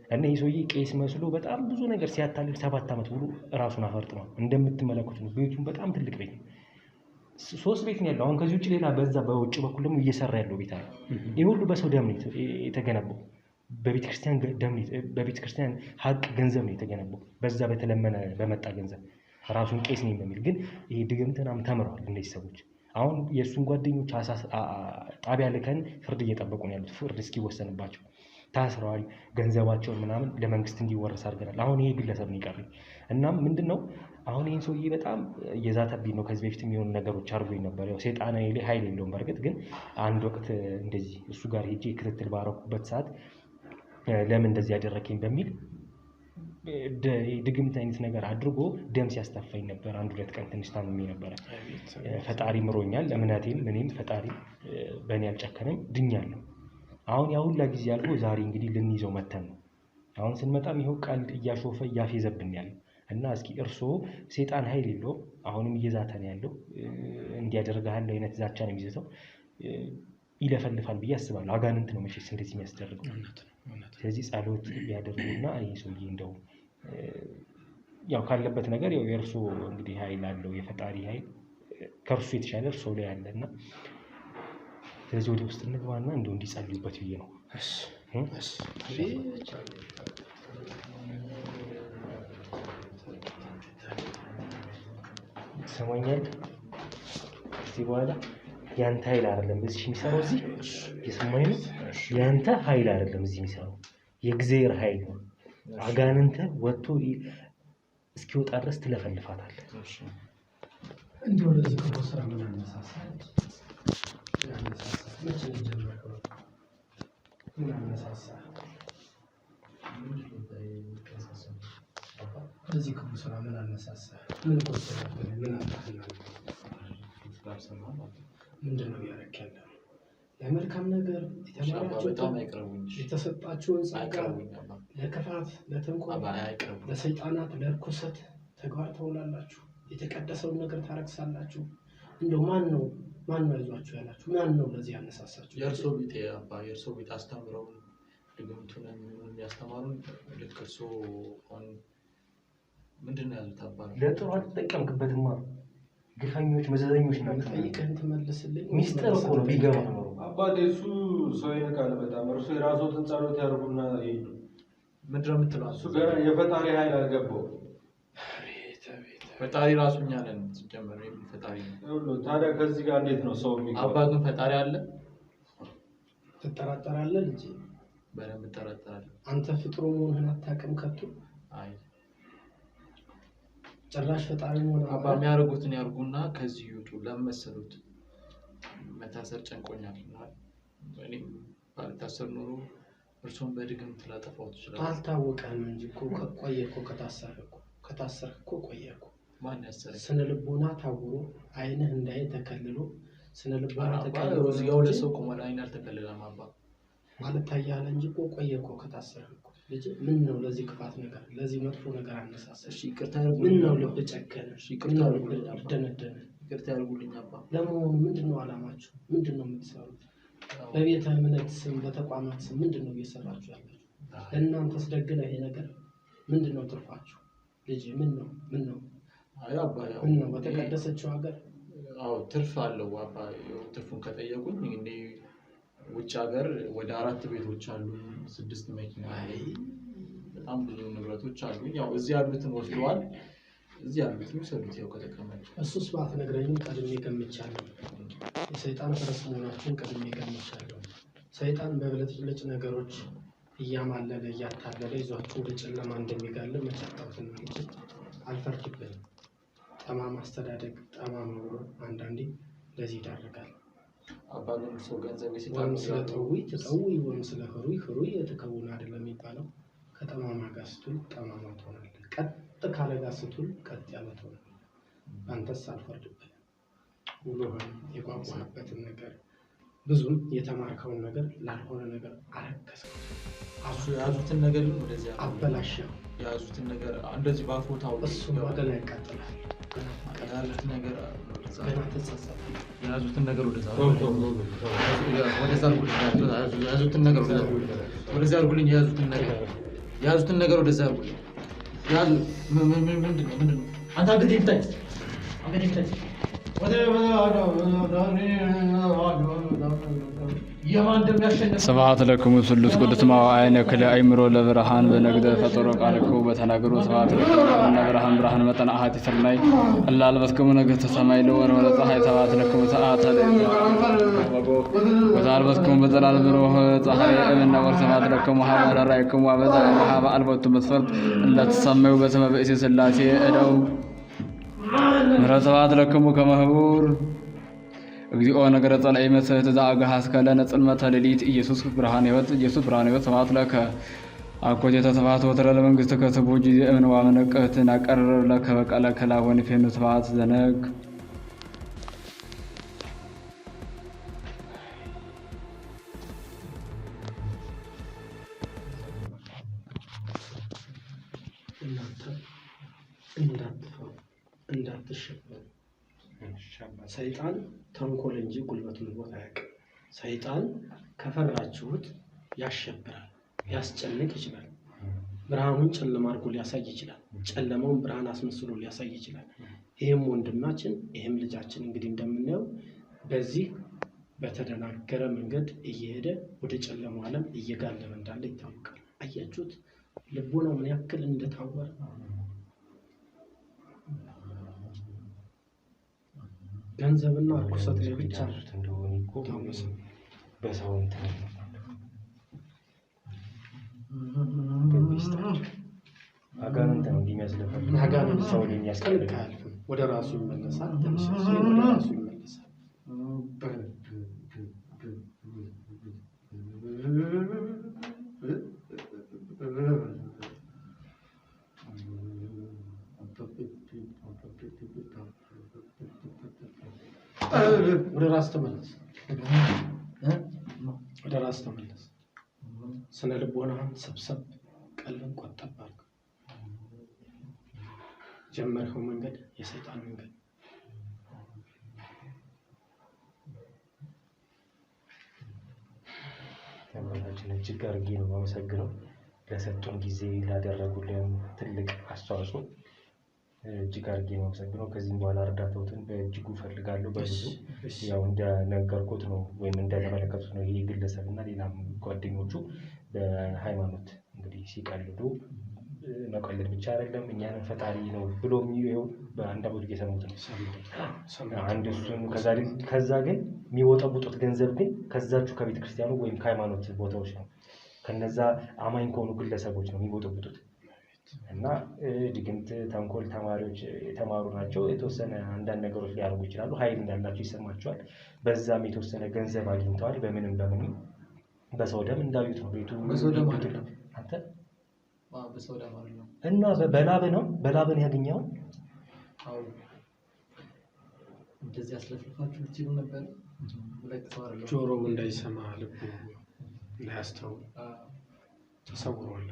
እና ይህ ሰውዬ ቄስ መስሎ በጣም ብዙ ነገር ሲያታልል 7 ዓመት ሙሉ ራሱን አፈርጥሟል። እንደምትመለከቱት ነው። ቤቱን በጣም ትልቅ ቤት ነው። 3 ቤት ነው ያለው። አሁን ከዚህ ውጭ ሌላ በዛ በውጭ በኩል ደግሞ እየሰራ ያለው ቤት አለ። ይህ ሁሉ በሰው ደም ነው የተገነባው። በቤተክርስቲያን ሀቅ ገንዘብ ነው የተገነባው። በዛ በተለመነ በመጣ ገንዘብ ራሱን ቄስ ነኝ በሚል ግን ይሄ ድግምትናም ተምረዋል እነዚህ ሰዎች። አሁን የእሱን ጓደኞች ጣቢያ ልከን ፍርድ እየጠበቁ ነው ያሉት። ፍርድ እስኪወሰንባቸው ታስረዋል። ገንዘባቸውን ምናምን ለመንግስት እንዲወረስ አድርገናል። አሁን ይሄ ግለሰብ ነው ይቀርኝ። እናም ምንድነው አሁን ይህን ሰውዬ በጣም የዛተብኝ ነው። ከዚህ በፊት የሚሆኑ ነገሮች አድርጎኝ ነበር። ያው ሴጣናዊ ኃይል የለውም በእርግጥ ግን አንድ ወቅት እንደዚህ እሱ ጋር ሄጄ ክትትል ባረኩበት ሰዓት ለምን እንደዚህ ያደረከኝ በሚል ድግምት አይነት ነገር አድርጎ ደም ሲያስተፋኝ ነበር። 1-2 ቀን ትንሽ ታምሜ ነበረ። ፈጣሪ ምሮኛል። እምነቴም እኔም ፈጣሪ በእኔ አልጨከነም፣ ድኛለሁ። አሁን ያ ሁላ ጊዜ አልፎ ዛሬ እንግዲህ ልንይዘው መተን ነው። አሁን ስንመጣም ይኸው ቃል እያሾፈ እያፌዘብን ያለው እና እስኪ እርስዎ ሴጣን ኃይል የለውም አሁንም እየዛተ ነው ያለው። እንዲያደርግሃል አይነት ዛቻ ነው የሚዘተው። ይለፈልፋል ብዬ አስባለሁ። አጋንንት ነው መቼስ እንደዚህ የሚያስደርገው። ስለዚህ ጸሎት ቢያደርጉና ይህ ሰውዬ እንደው ያው ካለበት ነገር ያው የእርስዎ እንግዲህ ኃይል አለው፣ የፈጣሪ ኃይል ከእርሱ የተሻለ እርስዎ ላይ አለና ስለዚህ ወደ ውስጥ እንግባና እንደው እንዲጸልዩበት ብዬ ነው። ሰማኛል። ከዚህ በኋላ ያንተ ኃይል አይደለም በዚህ የሚሰራው። እዚህ የሰማኝ ነው። ያንተ ኃይል አይደለም እዚህ የሚሰራው፣ የእግዚአብሔር ኃይል ነው። አጋንንተ ወጥቶ እስኪወጣ ድረስ ትለፈልፋታለህ። እንደው ለዚህ ክፉ ስራ ምን አነሳሳህ? መቼ ጀመርከው? ምን አነሳሳህ? ለዚህ ክፉ ስራ ምን አነሳሳህ? ምን ቆሰለብህ? ምን አጣህና? ምንድን ነው ያደረክ ያለው? ለመልካም ነገር የተሰጣችሁን ጸጋ ለክፋት፣ ለተንኮል፣ ለሰይጣናት፣ ለርኩሰት ተግባር ተውላላችሁ። የተቀደሰውን ነገር ታረክሳላችሁ። እንደው ማን ነው ይዟችሁ ያላችሁ? ማን ነው ለዚህ ያነሳሳችሁ? የእርሶ ቤት አስተምረው ድግምቱን የሚያስተማሩን ልክ እርሶ ምንድን ነው ያሉት? አባ ለጥሩ አትጠቀምክበትማ። ግፈኞች መዘዘኞች ናቸው። ጠይቀህን ትመልስልኝ። ሚስጥር እኮ ነው ቢገባ ነው። አባቴ እሱ ሰው ይነካል በጣም። እርሱ የራስዎትን ጸሎት ያድርጉና ይሄዱ። ምንድን ነው የምትለው? እሱ ገና የፈጣሪ ኃይል አልገባው። ፈጣሪ ራሱ እኛ ነን ሲጀመር። ፈጣሪ ነው። ታዲያ ከዚህ ጋር እንዴት ነው ሰው የሚገባው? አባ ግን ፈጣሪ አለ ትጠራጠራለህ እንጂ? በደንብ እጠራጠራለሁ። አንተ ፍጥሩ መሆንህን አታውቅም ከቶ? አይ ጭራሽ ፈጣሪ መሆን አባ የሚያደርጉትን ያርጉና ከዚህ ይውጡ። ለመሰሉት መታሰር ጨንቆኛል። እኔም ባልታሰር ኖሮ እርሶን በድግምት ላጠፋው ትችላለህ። አልታወቀም እንጂ እኮ ቆየህ እኮ ከታሰርክ እኮ ቆየህ እኮ። ማን ያሰረኝ? ስነ ልቦና ታውሮ አይንህ እንዳይ ተከልሎ ስነ ልቦና ተቀልሎ እዚያው ለሰው ቆሟል። አይን አልተከለለም አባ አልታያለ እንጂ እኮ ቆየህ እኮ ከታሰርክ እኮ። ልጅ ምን ነው ለዚህ ክፋት ነገር ለዚህ መጥፎ ነገር አነሳሳሽ? እሺ ይቅርታ ምን ነው ልብ ጨከነ? ይቅርታ ደነደነ? ይቅርታ ያርጉልኝ አባ። ለመሆኑ ምንድነው አላማችሁ? ምንድነው የምትሰሩት? በቤተ እምነት ስም በተቋማት ስም ምንድነው እየሰራችሁ ያላችሁ? ለእናንተስ ደግ ነው ይሄ ነገር? ምንድነው ትርፋችሁ? ልጅ ምን ነው አይ አባ ያው ምን ነው በተቀደሰችው ሀገር አዎ ትርፍ አለው አባ። ትርፉን ከጠየቁኝ እንዴ ውጭ ሀገር ወደ 4 ቤቶች አሉ፣ 6 መኪና፣ በጣም ብዙ ንብረቶች አሉ። ያው እዚህ ያሉትን ወስደዋል። እዚህ ያሉትን ሰዱት። ያው ከተቀመጡ እሱስ ባትነግረኝም ቀድሜ ገምቻለሁ። የሰይጣን ፈረስ መሆናችሁን ቀድሜ ገምቻለሁ። ሰይጣን በብልጭልጭ ነገሮች እያማለለ እያታለለ ይዟችሁ ወደ ጨለማ እንደሚጋልብ መቻጣውትና ልጅ አልፈርድብንም። ጠማማ አስተዳደግ ጠማማ ሆኖ አንዳንዴ ለዚህ ይዳርጋል። አባ ግን ሰው ገንዘብ ወይም ስለ ጠዊ ትጠዊ ወይም ስለ ህሩይ የተከውን አይደለም የሚባለው። ከጠማማ ጋር ስትውል ጠማማ ትሆናለህ። ቀጥ ካለ ጋር ስትውል ቀጥ ያለ ትሆናለህ። አንተስ አልፈርድብህም። ውሎህን የጓጓህበትን ነገር ብዙም የተማርከውን ነገር ላልሆነ ነገር አረከስከው። የያዙትን ነገር ግን ወደዚያ አበላሸው። የያዙትን ነገር እንደዚህ ባፎታው እሱ ገና ያቃጥላል። የያዙትን ነገር ገና ትጸጸታለህ። የያዙትን ነገር ወደዛ አድርጉልኝ። የያዙትን ነገር የያዙትን ነገር ወደዛ ያዙ። ምንድን ነው? አንተ አንገቴ ይፍታኝ፣ አንገቴ ይፍታኝ። ስብሐት ለክሙ ስሉስ ቅዱስ ማዋዕነ ክለ አእምሮ ለብርሃን በነግደ ፈጠሮ ቃልክሙ በተናገሩ ስብሐት ለክሙ ብርሃን ብርሃን መጠን አሐቲ ስርናይ እላልበስክሙ ነገሥተ ሰማይ ለወርወረ ፀሐይ ስብሐት ለክሙ ሰዓተ ወዛልበስክሙ በዘላለም ብሩህ ፀሐይ እምነ ወር ስብሐት ለክሙ ሀበ ራእይክሙ ሀበ አልቦቱ መስፈርት እለትሰመዩ በስመ ብእሲ ሥላሴ እደው ምሕረት ስብሐት ለክሙ ከመ ህቡር እግዚኦ ነገረ ጸላኢ መስሕት ዘአግሃ እስከለነ ጽልመተ ሌሊት ኢየሱስ ብርሃነ ሕይወት ስብሐት ለከ አኮቴተ ስብሐት ወትረ ለመንግሥትከ ስቡሕ ጊዜ እምነ ወአመነቅህት ናቀርር ለከ በቃለ ከላብ ወንፌኑ ስብሐት ዘነግ እንዳትሸበሩ። ሰይጣን ተንኮል እንጂ ጉልበት ኑሮት አያውቅም። ሰይጣን ከፈራችሁት ያሸብራል፣ ያስጨንቅ ይችላል። ብርሃኑን ጨለማ አድርጎ ሊያሳይ ይችላል። ጨለማውን ብርሃን አስመስሎ ሊያሳይ ይችላል። ይህም ወንድማችን ይህም ልጃችን እንግዲህ እንደምናየው በዚህ በተደናገረ መንገድ እየሄደ ወደ ጨለማው ዓለም እየጋለበ እንዳለ ይታወቃል። አያችሁት ልቦናው ምን ያክል እንደታወረ። ገንዘብና ርኩሰት ላይ ብቻ እንደሆነ እኮ በሰው እንትን አጋንንት ነው እንደሚያስለፈው አጋንንት ሰው የሚያስቀልቅ ወደ ራሱ ይመለሳል። ትንሽ ወደ ራሱ ይመለሳል። ወደ ራስ ተመለስ። ወደ ራስ ተመለስ። ስነ ልቦናህን ሰብሰብ፣ ቀልብን ቆጠብ አድርግ። ጀመርኸው መንገድ የሰይጣን መንገድ። ተመልካችን እጅግ አድርጌ ነው የማመሰግነው ለሰጡን ጊዜ ላደረጉልን ትልቅ አስተዋጽኦ እጅግ አድርጌ ነው የማመሰግነው። ከዚህም በኋላ እርዳታዎትን በእጅጉ እፈልጋለሁ። በብዙ ያው እንደነገርኩት ነው ወይም እንደተመለከቱት ነው ይህ ግለሰብ እና ሌላም ጓደኞቹ በሃይማኖት እንግዲህ ሲቀልዱ መቀለድ ብቻ አይደለም እኛንም ፈጣሪ ነው ብሎ የሚለው በአንደበቱ እየሰሙት ነው። አንድ እሱን ከዛ ግን የሚወጠቡጡት ገንዘብ ግን ከዛችሁ ከቤተ ክርስቲያኑ ወይም ከሃይማኖት ቦታዎች ነው፣ ከነዛ አማኝ ከሆኑ ግለሰቦች ነው የሚወጠቡጡት። እና ድግምት፣ ተንኮል ተማሪዎች የተማሩ ናቸው። የተወሰነ አንዳንድ ነገሮች ሊያደርጉ ይችላሉ። ኃይል እንዳላቸው ይሰማቸዋል። በዛም የተወሰነ ገንዘብ አግኝተዋል። በምንም በሰው ደም እንዳዩት ነው ቤቱ አንተ እና በላብን ያገኘው እንደዚህ አስለፍልፋችሁ ልትችሉ ነበር። ጆሮም እንዳይሰማ ልቡ እንዳያስተውል ተሰውሯል።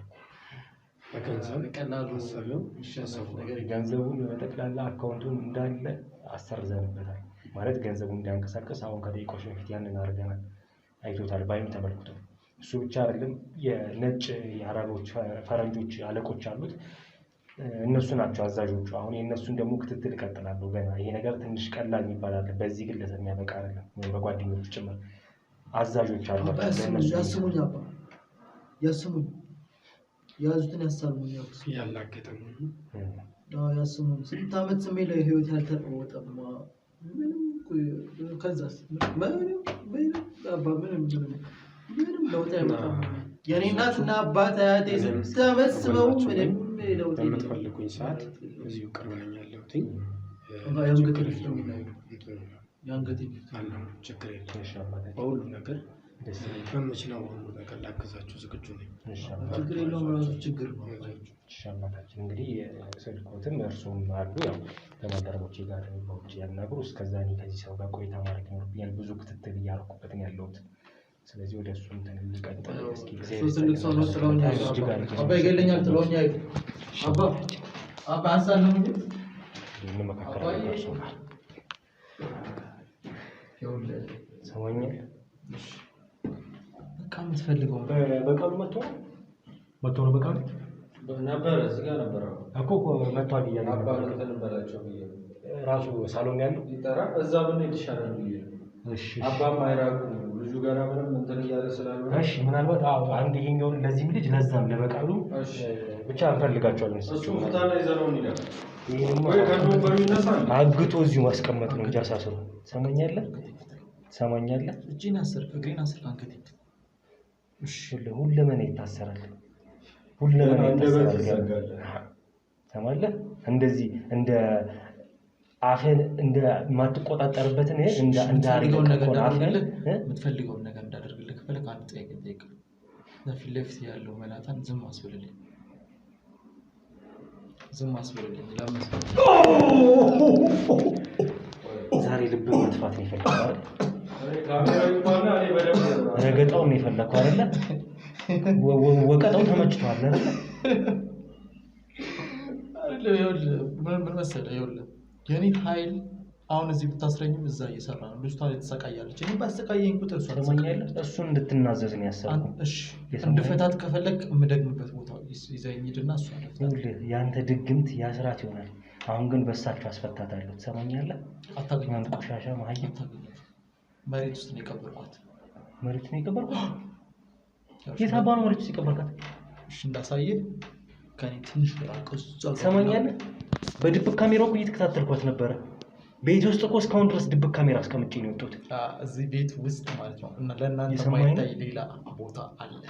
በገንዘብ ቀላሉ ገንዘቡን በጠቅላላ አካውንቱን እንዳለ አሰርዘንበታል ማለት ገንዘቡን እንዲያንቀሳቀስ አሁን ከደቂቃዎች በፊት ያንን አድርገናል። አይቶታል፣ ባይም ተመልክቶ። እሱ ብቻ አይደለም የነጭ የአረቦች ፈረንጆች አለቆች አሉት። እነሱ ናቸው አዛዦቹ። አሁን የእነሱን ደግሞ ክትትል እቀጥላለሁ። ገና ይሄ ነገር ትንሽ ቀላል የሚባል አለ። በዚህ ግለሰብ የሚያበቃ አይደለም። ወይ በጓደኞቹ ጭምር አዛዦች አሉ። ያስሙኝ አባ ያስሙኝ፣ ያዙትን ያሳሙኝ፣ ያላገጠም ያስሙኝ። ስንት ዓመት ስሜ ላይ ህይወት ያልተለወጠማ ምንም ከዛስ ምንም ለውጥ አይመጣም። የኔ እናትና አባት አያቴ ስንት ዓመት ስመው ምንም ለውጥ በምትፈልጉኝ ሰዓት እዚሁ ቅርብ ነኝ ያለሁት። የአንገቴ አለሁ፣ ችግር የለም። በሁሉ ነገር በምችለው ሁሉ ነገር ላግዛችሁ ዝግጁ ነኝ። ችግር የለውም። ራሱ ችግር ነው። ሻማታችን እንግዲህ ስልኮትም እርሱም አሉ። ያው ከባልደረቦቼ ጋር በውጭ ያናግሩ። እስከዛ እኔ ከዚህ ሰው ጋር ቆይታ ማድረግ ይኖርብኛል። ብዙ ክትትል እያደረኩበት ነው ያለሁት። ስለዚህ ወደ እሱ እንትን ልቀጥል እስኪ። ትልቅ ሰው ነው። ጥለውኛል አባ፣ ይገለኛል። ጥለውኛል አባ አንሳለሁ እንጂ እንመካከራለን ከእርሱ ጋር። ሰሞኛል በቃ የምትፈልገው በቀሉ መጥቶ መጥቶ ነው በቃሉ ነበር እዚህ ጋር ነበር እኮ መጥቷል እያለ አባል ተነበላቸው ራሱ ሳሎን ያለው ይጠራ እዛ ብንሄድ ይሻላል ብዬ እሺ አባም አይራቁ ልጁ ገና ምንም እንትን እያለ ስላልሆነ እሺ ምናልባት አንድ ይሄኛውን ለዚህም ልጅ ለዛም ለበቃሉ ብቻ እንፈልጋቸዋለን እሱ ፍታና ይዘነውን ይላል ይሄንም አግቶ እዚሁ ማስቀመጥ ነው እንጂ አሳስሮ ሰማኛለህ እጅን አስር እግሬን አስር አንገቴ እሺ ሁለመኔ ይታሰራል ሁለመኔ ይታሰራል ሰማለህ እንደዚህ እንደ አፈን እንደ ማትቆጣጠርበትን እንደ አርገውን ነገር እንዳደርግልህ ከፈለክ አንድ ጥያቄ ጠይቅ ፊት ለፊት ያለው መላጣን ዝም አስብልልኝ ለምን ዛሬ ልብ መጥፋት ነው የፈለከው ረገጣው ነው የፈለከው አይደለ ወቀጣው ተመችቷል አይደለ ምን መሰለህ ይኸውልህ የኔ ኃይል አሁን እዚህ ብታስረኝም እዛ እየሰራ ነው ልጅቷ ተሰቃያለች እኔ ባሰቃየኝ ቁጥር እሷ ተሰማኛለህ እሱን እንድትናዘዝ ነው ያሰብኩት እሺ እንድፈታት ከፈለክ የምደግምበት ቦታ ይዘኝ ሂድና እሷ አለፍታ ያንተ ድግምት ያስራት ይሆናል አሁን ግን በሳቸው አስፈታታለሁ ተሰማኛለህ አታገኛት ቆሻሻ ማህይም መሬት ውስጥ ነው የቀበርኳት የታባ ነው መሬት ውስጥ የቀበርካት እሺ እንዳሳየህ ከኔ ትንሽ ራቀስ ተሰማኛለህ በድብቅ ካሜራው እየተከታተልኳት ነበር ቤት ውስጥ እኮ እስካሁን ድረስ ድብቅ ካሜራ አስቀምጬ ነው የወጣሁት እዚህ ቤት ውስጥ ማለት ነው እና ለእናንተ ማይታይ ሌላ ቦታ አለ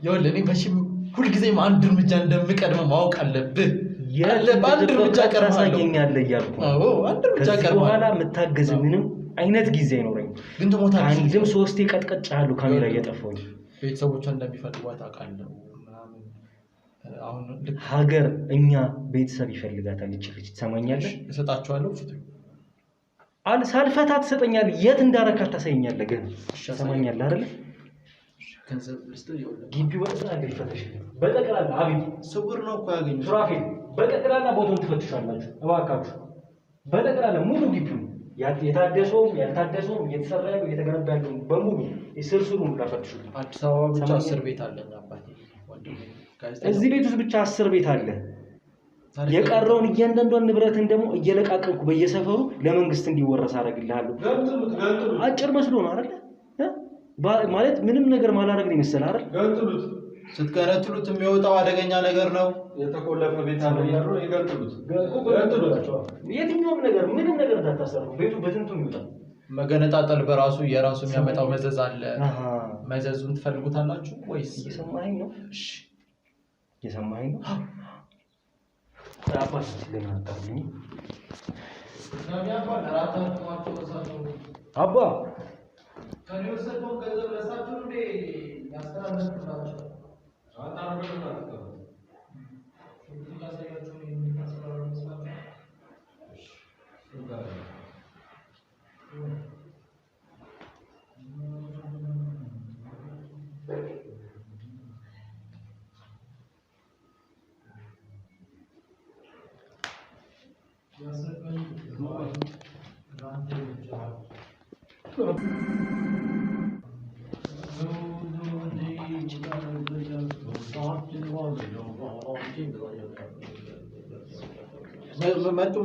ይኸውልህ እኔ መቼም ሁልጊዜም አንድ እርምጃ እንደምቀድም ማወቅ አለብህ በአንድ እርምጃ ቀርማለሁ እያልኩ አንድ እርምጃ ቀርማለሁ በኋላ የምታገዝ ምንም አይነት ጊዜ አይኖረኝም ግን ትሞታለህ አንድም ሶስቴ ቀጥቀጫለሁ ካሜራ እየጠፋሁኝ ቤተሰቦቿ እንደሚፈልጓት አውቃለሁ አሁን ሀገር እኛ ቤተሰብ ይፈልጋታል እቺ ልጅ ትሰማኛለህ እሰጣቸዋለሁ ፍቱኝ ሳልፈታ ትሰጠኛለህ የት እንዳረካት ታሳየኛለህ ግን ትሰማኛለህ አይደል ገንዘብ ልስጥህ ይኸውልህ ግቢው በጠቅላላ ይፈተሽ በጠቅላላ አብይ ስውር ነው እኮ ያገኘው ሱራፌል በጠቅላላ ቦታውን ትፈትሻላችሁ እባካችሁ በጠቅላላ ሙሉ ግቢው የታደሰውም ያልታደሰውም እየተሰራ ያለው እየተገነባ ያለው በሙሉ ስርሱሩን ላፈትሹ አዲስ አበባ ብቻ 10 ቤት አለኝ አባቴ ወንድሜ እዚህ ቤት ውስጥ ብቻ 10 ቤት አለ የቀረውን እያንዳንዷን ንብረትን ደግሞ እየለቃቀምኩ በየሰፈሩ ለመንግስት እንዲወረስ አደርግልሃለሁ አጭር መስሎ ነው አይደል ማለት ምንም ነገር ማላረግ ነው መሰለህ አይደል ገንጥሉት ስትገነጥሉት የሚወጣው አደገኛ ነገር ነው የተቆለፈ ቤት አለ ያለው ይገንጥሉት የትኛውም ነገር ምንም ነገር እንዳታሰሩ ቤቱ በትንቱን ይወጣል መገነጣጠል በራሱ የራሱ የሚያመጣው መዘዝ አለ መዘዙን ትፈልጉታላችሁ ወይስ እየሰማኸኝ ነው እሺ እየሰማኸኝ ነው አባስ ለምን አጣልኝ አባ ከኒውሰቶ ገንዘብ ለሳችሁ እንዴ ያስተላልፍላችሁ አጣራበታችሁ ያሳያችሁ የሚያስተላልፍ መስላችሁ መጡ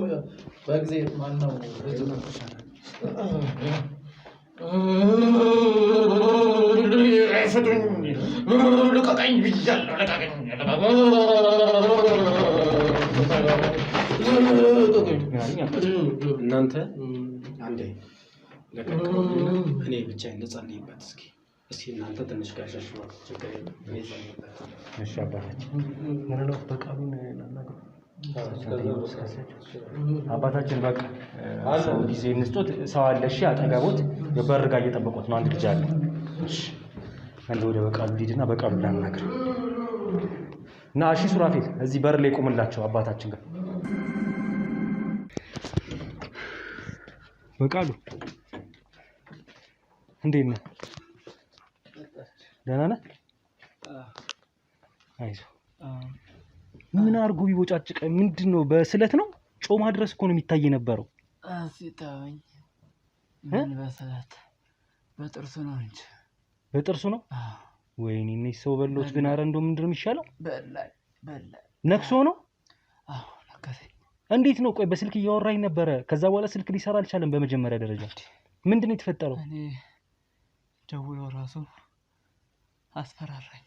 በጊዜ ማነው ልቀቀኝ ብያለሁ ልቀቀኝ እናንተ አንዴ እኔ ብቻዬን ልጸልይበት እስኪ እናንተ ትንሽ ጋሻሽ ነው ችግር የለም እኔ ጸልይበት እሺ አባታችን ምን ነው በቃሉን እናናገር አባታችን በቃ ሰው ጊዜ እንስጦት ሰው አለ እሺ አጠገቦት በበር ጋር እየጠበቁት ነው አንድ ልጅ አለ እሺ አንድ ወደ በቃሉ ሊድና በቃሉ ላናገር እና እሺ ሱራፌል እዚህ በር ላይ ቆምላቸው አባታችን ጋር በቃሉ እንዴት ነህ ደህና ነህ አይዞህ ምን አርጎ ቢቦጫጭቀ ምንድነው በስለት ነው ጮማ ድረስ እኮ ነው የሚታይ የነበረው አሲታውኝ ምን በስለት በጥርሱ ነው እንጂ በጥርሱ ነው ወይኔ እነዚህ ሰው በሎች ግን አረ እንደው ምንድን ነው የሚሻለው? በላኝ ነክሶ ነው? አዎ ነከሰኝ። እንዴት ነው? ቆይ በስልክ እያወራኝ ነበረ። ከዛ በኋላ ስልክ ሊሰራ አልቻለም። በመጀመሪያ ደረጃ ምንድን ነው የተፈጠረው? እኔ ደውሎ ራሱ አስፈራራኝ።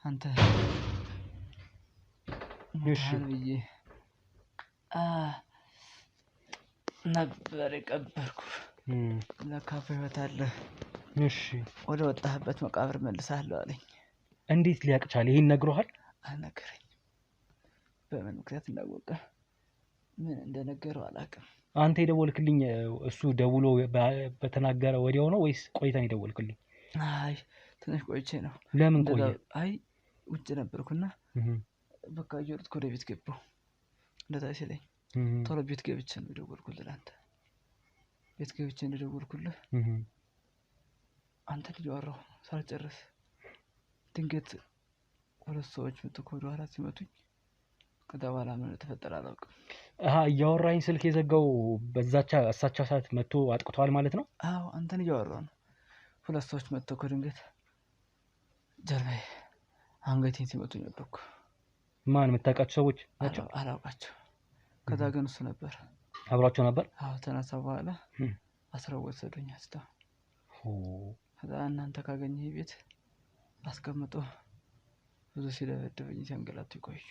አንተ እሺ ብዬ ነበር የቀበርኩ። ለካ በሕይወት አለ። እሺ ወደ ወጣህበት መቃብር መልሳለሁ አለኝ። እንዴት ሊያቅ ቻለ? ይሄን ነግሮሃል? አልነገረኝም። በምን ምክንያት እንዳወቀ ምን እንደነገረው አላውቅም። አንተ የደወልክልኝ እሱ ደውሎ በተናገረ ወዲያው ነው ወይስ ቆይታን የደወልክልኝ? አይ ትንሽ ቆይቼ ነው። ለምን ቆየ? አይ ውጭ ነበርኩና በቃ እየሮጥኩ ወደ ቤት ገባሁ። እንደዛ ሲለኝ ቶሎ ቤት ገብቼ ነው የደወልኩልህ። አንተ ቤት ገብቼ ነው የደወልኩልህ። አንተ ልጅ አወራሁ ሳልጨርስ ድንገት ሁለት ሰዎች መጥተው ከወደ ኋላ ሲመቱኝ፣ ከዛ በኋላ ምን ተፈጠረ አላውቅም። እያወራኝ ስልክ የዘጋው በዛቻ እሳቻ ሰዓት መጥቶ አጥቅቷል ማለት ነው? አዎ አንተን እያወራሁ ነው። ሁለት ሰዎች መጥተው ከድንገት ጀርባዬ አንገቴን ሲመቱኝ ነበርኩ። ማን? የምታውቃቸው ሰዎች ናቸው? አላውቃቸው። ከዛ ግን እሱ ነበር። አብሯቸው ነበር? አዎ ተነሳ። በኋላ አስረው ወሰዱኝ አስተው። ከዛ እናንተ ካገኘህ ቤት አስቀምጦ ብዙ ሲደበድበኝ ሲያንገላቱ ቆዩ።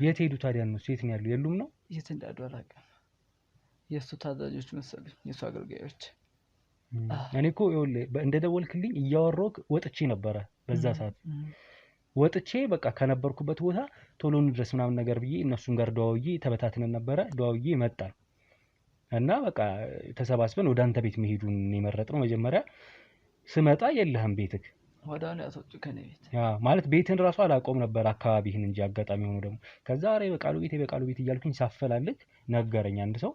የት ሄዱ ታዲያ? እነሱ የት ነው ያሉ? የሉም ነው? የት እንዳሉ አላውቅም። የእሱ ታዛዦች መሰሉኝ፣ የእሱ አገልጋዮች። እኔ እኮ እንደደወልክልኝ እያወራሁ ወጥቼ ነበረ። በዛ ሰዓት ወጥቼ በቃ ከነበርኩበት ቦታ ቶሎ እንድረስ ምናምን ነገር ብዬ እነሱን ጋር ደዋውዬ ተበታትነን ነበረ። ደዋውዬ መጣን እና በቃ ተሰባስበን ወደ አንተ ቤት መሄዱን የመረጥነው። መጀመሪያ ስመጣ የለህም ቤትክ። ወዳኔ ያስወጡ ከኔ ቤት ማለት ቤትን ራሱ አላውቀውም ነበር አካባቢህን እንጂ። አጋጣሚ ሆኖ ደግሞ ከዛ ኧረ በቃሉ ቤት እያልኩኝ ሳፈላልግ ነገረኝ አንድ ሰው።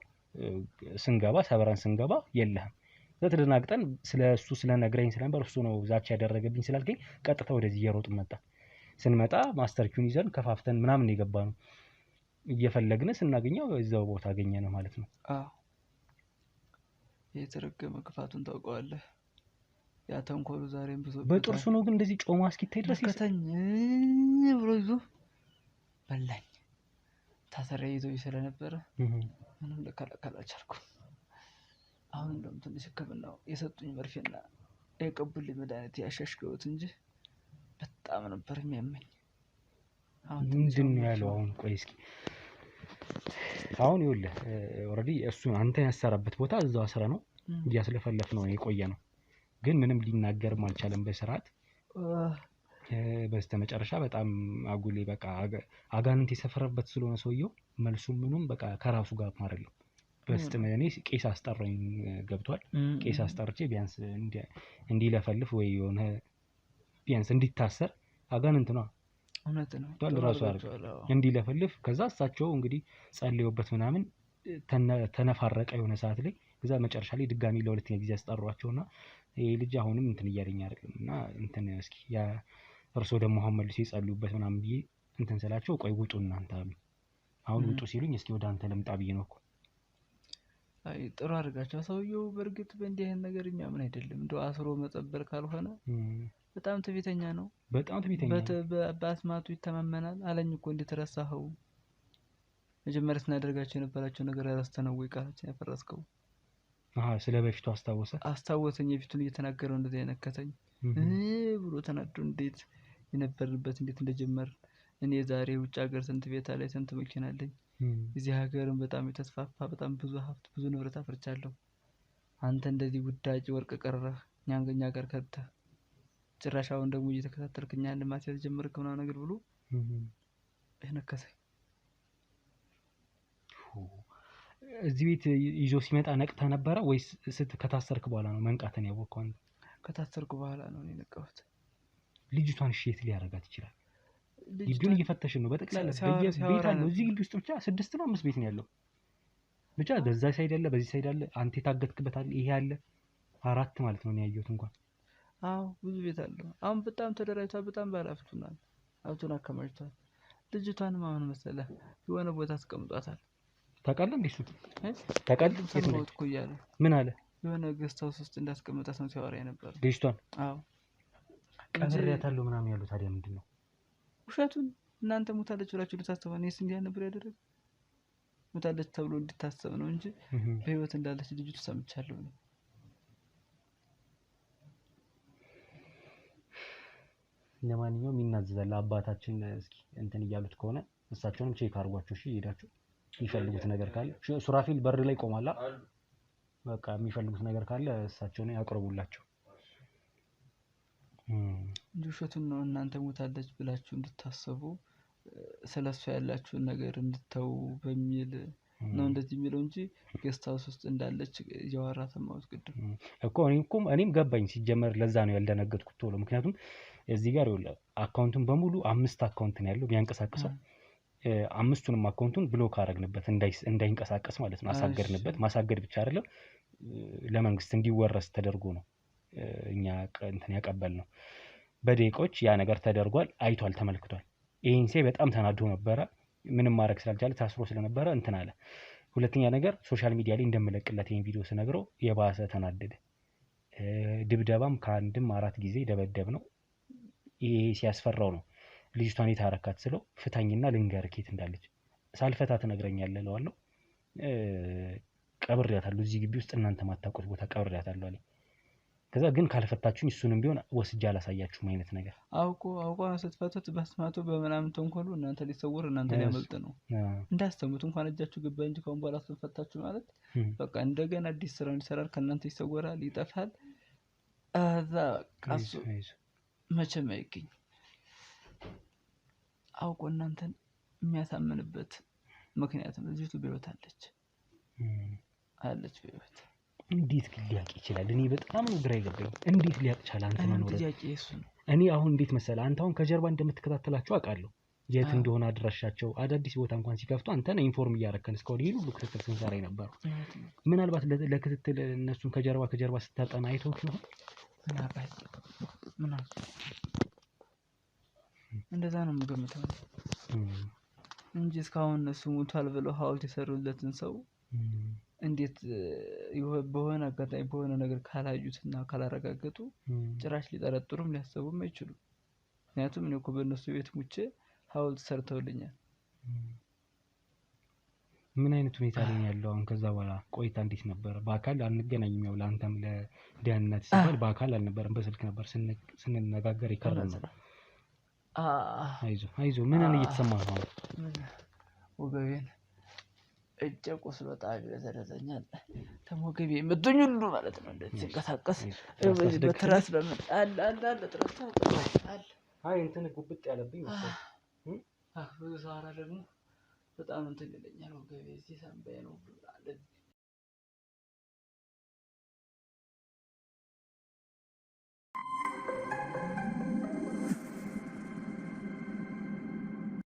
ስንገባ ሰበራን ስንገባ የለህም። ተደናግጠን ስለሱ ስለነገረኝ ስለነበር እሱ ነው ዛቻ ያደረገብኝ ስላልከኝ ቀጥታ ወደዚህ እየሮጥን መጣ። ስንመጣ ማስተር ኪውን ይዘን ከፋፍተን ምናምን የገባነው። እየፈለግን ስናገኘው እዛው ቦታ አገኘነው ማለት ነው። አዎ የተረገመ ክፋቱን ታውቀዋለህ። ያ ተንኮሉ ዛሬም ብዙ በጥርሱ ነው ግን እንደዚህ ጮማ እስኪታይ ድረስ ከተኝ ብሎ ይዞ በላኝ። ታሰረ ይዞኝ ስለነበረ ምንም ልከላከል አልቻልኩም። አሁን እንደውም ትንሽ ሕክምናው የሰጡኝ መርፌና የቀቡልኝ መድኃኒት ያሻሽገውት እንጂ በጣም ነበር የሚያመኝ። አሁን ምንድን ነው ያለው? አሁን ቆይ እስኪ አሁን ይኸውልህ ኦልሬዲ እሱ አንተ ያሰራበት ቦታ እዛው አስራ ነው እያስለፈለፍ ነው የቆየ ነው። ግን ምንም ሊናገርም አልቻለም በስርዓት። በስተመጨረሻ በጣም አጉሌ በቃ አጋንንት የሰፈረበት ስለሆነ ሰውየው መልሱም ምኑም በቃ ከራሱ ጋር አይደለም። በስተመኔ ቄስ አስጠራኝ ገብቷል። ቄስ አስጠርቼ ቢያንስ እንዲለፈልፍ ወይ የሆነ ቢያንስ እንዲታሰር አጋንንት ነው እውነት ነው ራሱ አድርገው እንዲለፈልፍ። ከዛ እሳቸው እንግዲህ ጸልየውበት ምናምን ተነፋረቀ የሆነ ሰዓት ላይ። ከዛ መጨረሻ ላይ ድጋሚ ለሁለተኛ ጊዜ አስጠሯቸውና ይሄ ልጅ አሁንም እንትን እያለኝ አይደለም እና እንትን እስኪ ያ እርሶ ደግሞ አሁን መልሶ ይጸልዩበት ምናምን ብዬ እንትን ስላቸው ቆይ ውጡ እናንተ አሉ። አሁን ውጡ ሲሉኝ እስኪ ወደ አንተ ልምጣ ብዬ ነው እኮ። አይ ጥሩ አድርጋቸው። ሰውየው በእርግጥ በእንዲህ አይነት ነገር የሚያምን አይደለም። እንደው አስሮ መጸበል ካልሆነ በጣም ትዕቢተኛ ነው። በጣም ትዕቢተኛ ነው። በአስማቱ ይተማመናል አለኝ እኮ። እንዴት ረሳኸው? መጀመሪያ ስናደርጋቸው የነበራቸው ነገር ረስተህ ነው ወይ ቃላችን ያፈረስከው? ስለ በፊቱ አስታወሰኝ። የፊቱን እየተናገረው እንደዚህ አይነከተኝ ብሎ ተናዶ እንዴት የነበርንበት እንዴት እንደጀመር። እኔ ዛሬ ውጭ ሀገር ስንት ቤት አለኝ፣ ስንት መኪና አለኝ። እዚህ ሀገርም በጣም የተስፋፋ በጣም ብዙ ሀብት ብዙ ንብረት አፍርቻለሁ። አንተ እንደዚህ ውዳጭ ወርቅ ቀረህ እኛ ጋር ከብተህ ጭራሽ አሁን ደግሞ እየተከታተልክኛ ልማት ጀመርክ ምናምን ነገር ብሎ ነከሰኝ። እዚህ ቤት ይዞ ሲመጣ ነቅተህ ነበረ ወይስ ከታሰርክ በኋላ ነው መንቃትን ያወቅኸው? አንተ ከታሰርኩ በኋላ ነው የነቃሁት። ልጅቷን እሺ የት ሊያረጋት ይችላል? ግቢውን እየፈተሽን ነው በጠቅላላ ቤት አለው እዚህ ግቢ ውስጥ ብቻ 6 ነው 5 ቤት ነው ያለው። ብቻ በዛ ሳይድ አለ በዚህ ሳይድ አለ። አንተ የታገትክበት አለ ይሄ አለ 4 ማለት ነው ያየሁት እንኳን። አዎ ብዙ ቤት አለው። አሁን በጣም ተደራጅቷል። በጣም ባለሀብቱናል። ሀብቱን አከማችቷል። ልጅቷንም አሁን መሰለህ የሆነ ቦታ አስቀምጧታል። ታውቃለህ እንዴ? እሱ ታውቃለህ? ሰማሁት እኮ እያለ ምን አለ? የሆነ ገስታውስ ውስጥ እንዳስቀመጣት ነው ሲያወራ የነበረ ልጅቷን። አዎ ቀብሬያታለሁ ምናምን ያሉት ታዲያ ምንድን ነው ውሸቱን? እናንተ ሞታለች ብላችሁ ልታስቡ እኔስ እንዲህ ነበር ያደረገ ሞታለች ተብሎ እንድታሰብ ነው እንጂ በህይወት እንዳለች ልጅቱ ሰምቻለሁ ነው። ለማንኛውም ይናዘዛል አባታችን እስኪ እንትን እያሉት ከሆነ እሳቸውንም ቼክ አድርጓቸው እሺ ሄዳችሁ የሚፈልጉት ነገር ካለ ሱራፊል በር ላይ ቆማላ በቃ የሚፈልጉት ነገር ካለ እሳቸውን ያቅርቡላቸው እንጂ ውሸቱን ነው እናንተ ሞታለች ብላችሁ እንድታስቡ ስለሷ ያላችሁን ነገር እንድተው በሚል ነው እንደዚህ የሚለው እንጂ ገስታውስ ውስጥ እንዳለች ያወራ ተማውት ቅድም እኮ እኔም ገባኝ ሲጀመር ለዛ ነው ያልደነገጥኩት ቶሎ ምክንያቱም እዚህ ጋር ይኸውልህ አካውንቱን በሙሉ 5 አካውንት ነው ያለው ቢያንቀሳቅሰው 5ቱንም አካውንቱን ብሎክ አደረግንበት እንዳይንቀሳቀስ ማለት ነው አሳገድንበት ማሳገድ ብቻ አይደለም ለመንግስት እንዲወረስ ተደርጎ ነው እኛ እንትን ያቀበል ነው በደቂቃዎች ያ ነገር ተደርጓል አይቷል ተመልክቷል ይሄን ሲይ በጣም ተናዶ ነበር ምንም ማድረግ ስላልቻለ ታስሮ ስለነበረ እንትን አለ ሁለተኛ ነገር ሶሻል ሚዲያ ላይ እንደምለቅለት ይሄን ቪዲዮ ስነግረው የባሰ ተናደደ ድብደባም ከአንድም 4 ጊዜ ደበደብ ነው ይሄ ሲያስፈራው ነው ልጅቷን የታረካት ስለው ፍታኝና ልንገርህ የት እንዳለች ሳልፈታ ትነግረኛለህ እለዋለሁ ቀብሬያታለሁ እዚህ ግቢ ውስጥ እናንተ ማታውቁት ቦታ ቀብሬያታለሁ አለኝ ከዛ ግን ካልፈታችሁኝ እሱንም ቢሆን ወስጄ አላሳያችሁም አይነት ነገር አውቆ ስትፈቱት በስማቱ በመናምን ተንኮሉ እናንተ ሊሰውር እናንተ ሊያመልጥ ነው እንዳስተሙት እንኳን እጃችሁ ገባ እንጂ ከአሁን በኋላ አስፈታችሁ ማለት በቃ እንደገና አዲስ ስራ እንዲሰራል ከእናንተ ይሰወራል ይጠፋል አዛ ቃሱ መቼም አይገኝ አውቆ እናንተን የሚያሳምንበት ምክንያት ነው ልጅቱ በህይወት አለች በህይወት እንዴት ሊያቅ ይችላል እኔ በጣም ነው ግራ ይገባኝ እንዴት ሊያቅ ይችላል አንተ ነው ጥያቄ እሱ ነው እኔ አሁን እንዴት መሰለህ አንተ አሁን ከጀርባ እንደምትከታተላቸው አውቃለሁ የት እንደሆነ አድራሻቸው አዳዲስ ቦታ እንኳን ሲከፍቱ አንተ ነህ ኢንፎርም እያረከን እስካሁን ይሄ ሁሉ ክትትል ስንሰራ ነበር ምናልባት ለክትትል እነሱን ከጀርባ ስታጠና አይተውት ነው ምናልባት እንደዛ ነው የምገምተው እንጂ እስካሁን እነሱ ሞቷል ብለው ሐውልት የሰሩለትን ሰው እንዴት በሆነ አጋጣሚ በሆነ ነገር ካላዩትና ካላረጋገጡ ጭራሽ ሊጠረጥሩም ሊያስቡም አይችሉም ምክንያቱም እኔ እኮ በእነሱ ቤት ሙቼ ሐውልት ሰርተውልኛል ምን አይነት ሁኔታ ላይ ያለው አሁን ከዛ በኋላ ቆይታ እንዴት ነበር በአካል አንገናኝም ያው ለአንተም ለደህንነት ሲባል በአካል አልነበረም በስልክ ነበር ስንነጋገር ይከረም ነበር አይዞህ ምን እየተሰማህ ነው ወገቤን እጄ ቁስሎ ጣቢ በተረዘኛል ተሞገቤ መጥቶኝ ሁሉ ማለት ነው እንደዚህ ሲንቀሳቀስ በትራስ በምን አለ ትራስ አለ አይ እንትን ጉብጥ ያለብኝ መሰለኝ ብዙ ሰዓት ደግሞ በጣም እንትን ይለኛል ወገቤ እዚህ ሳምባዬ ነው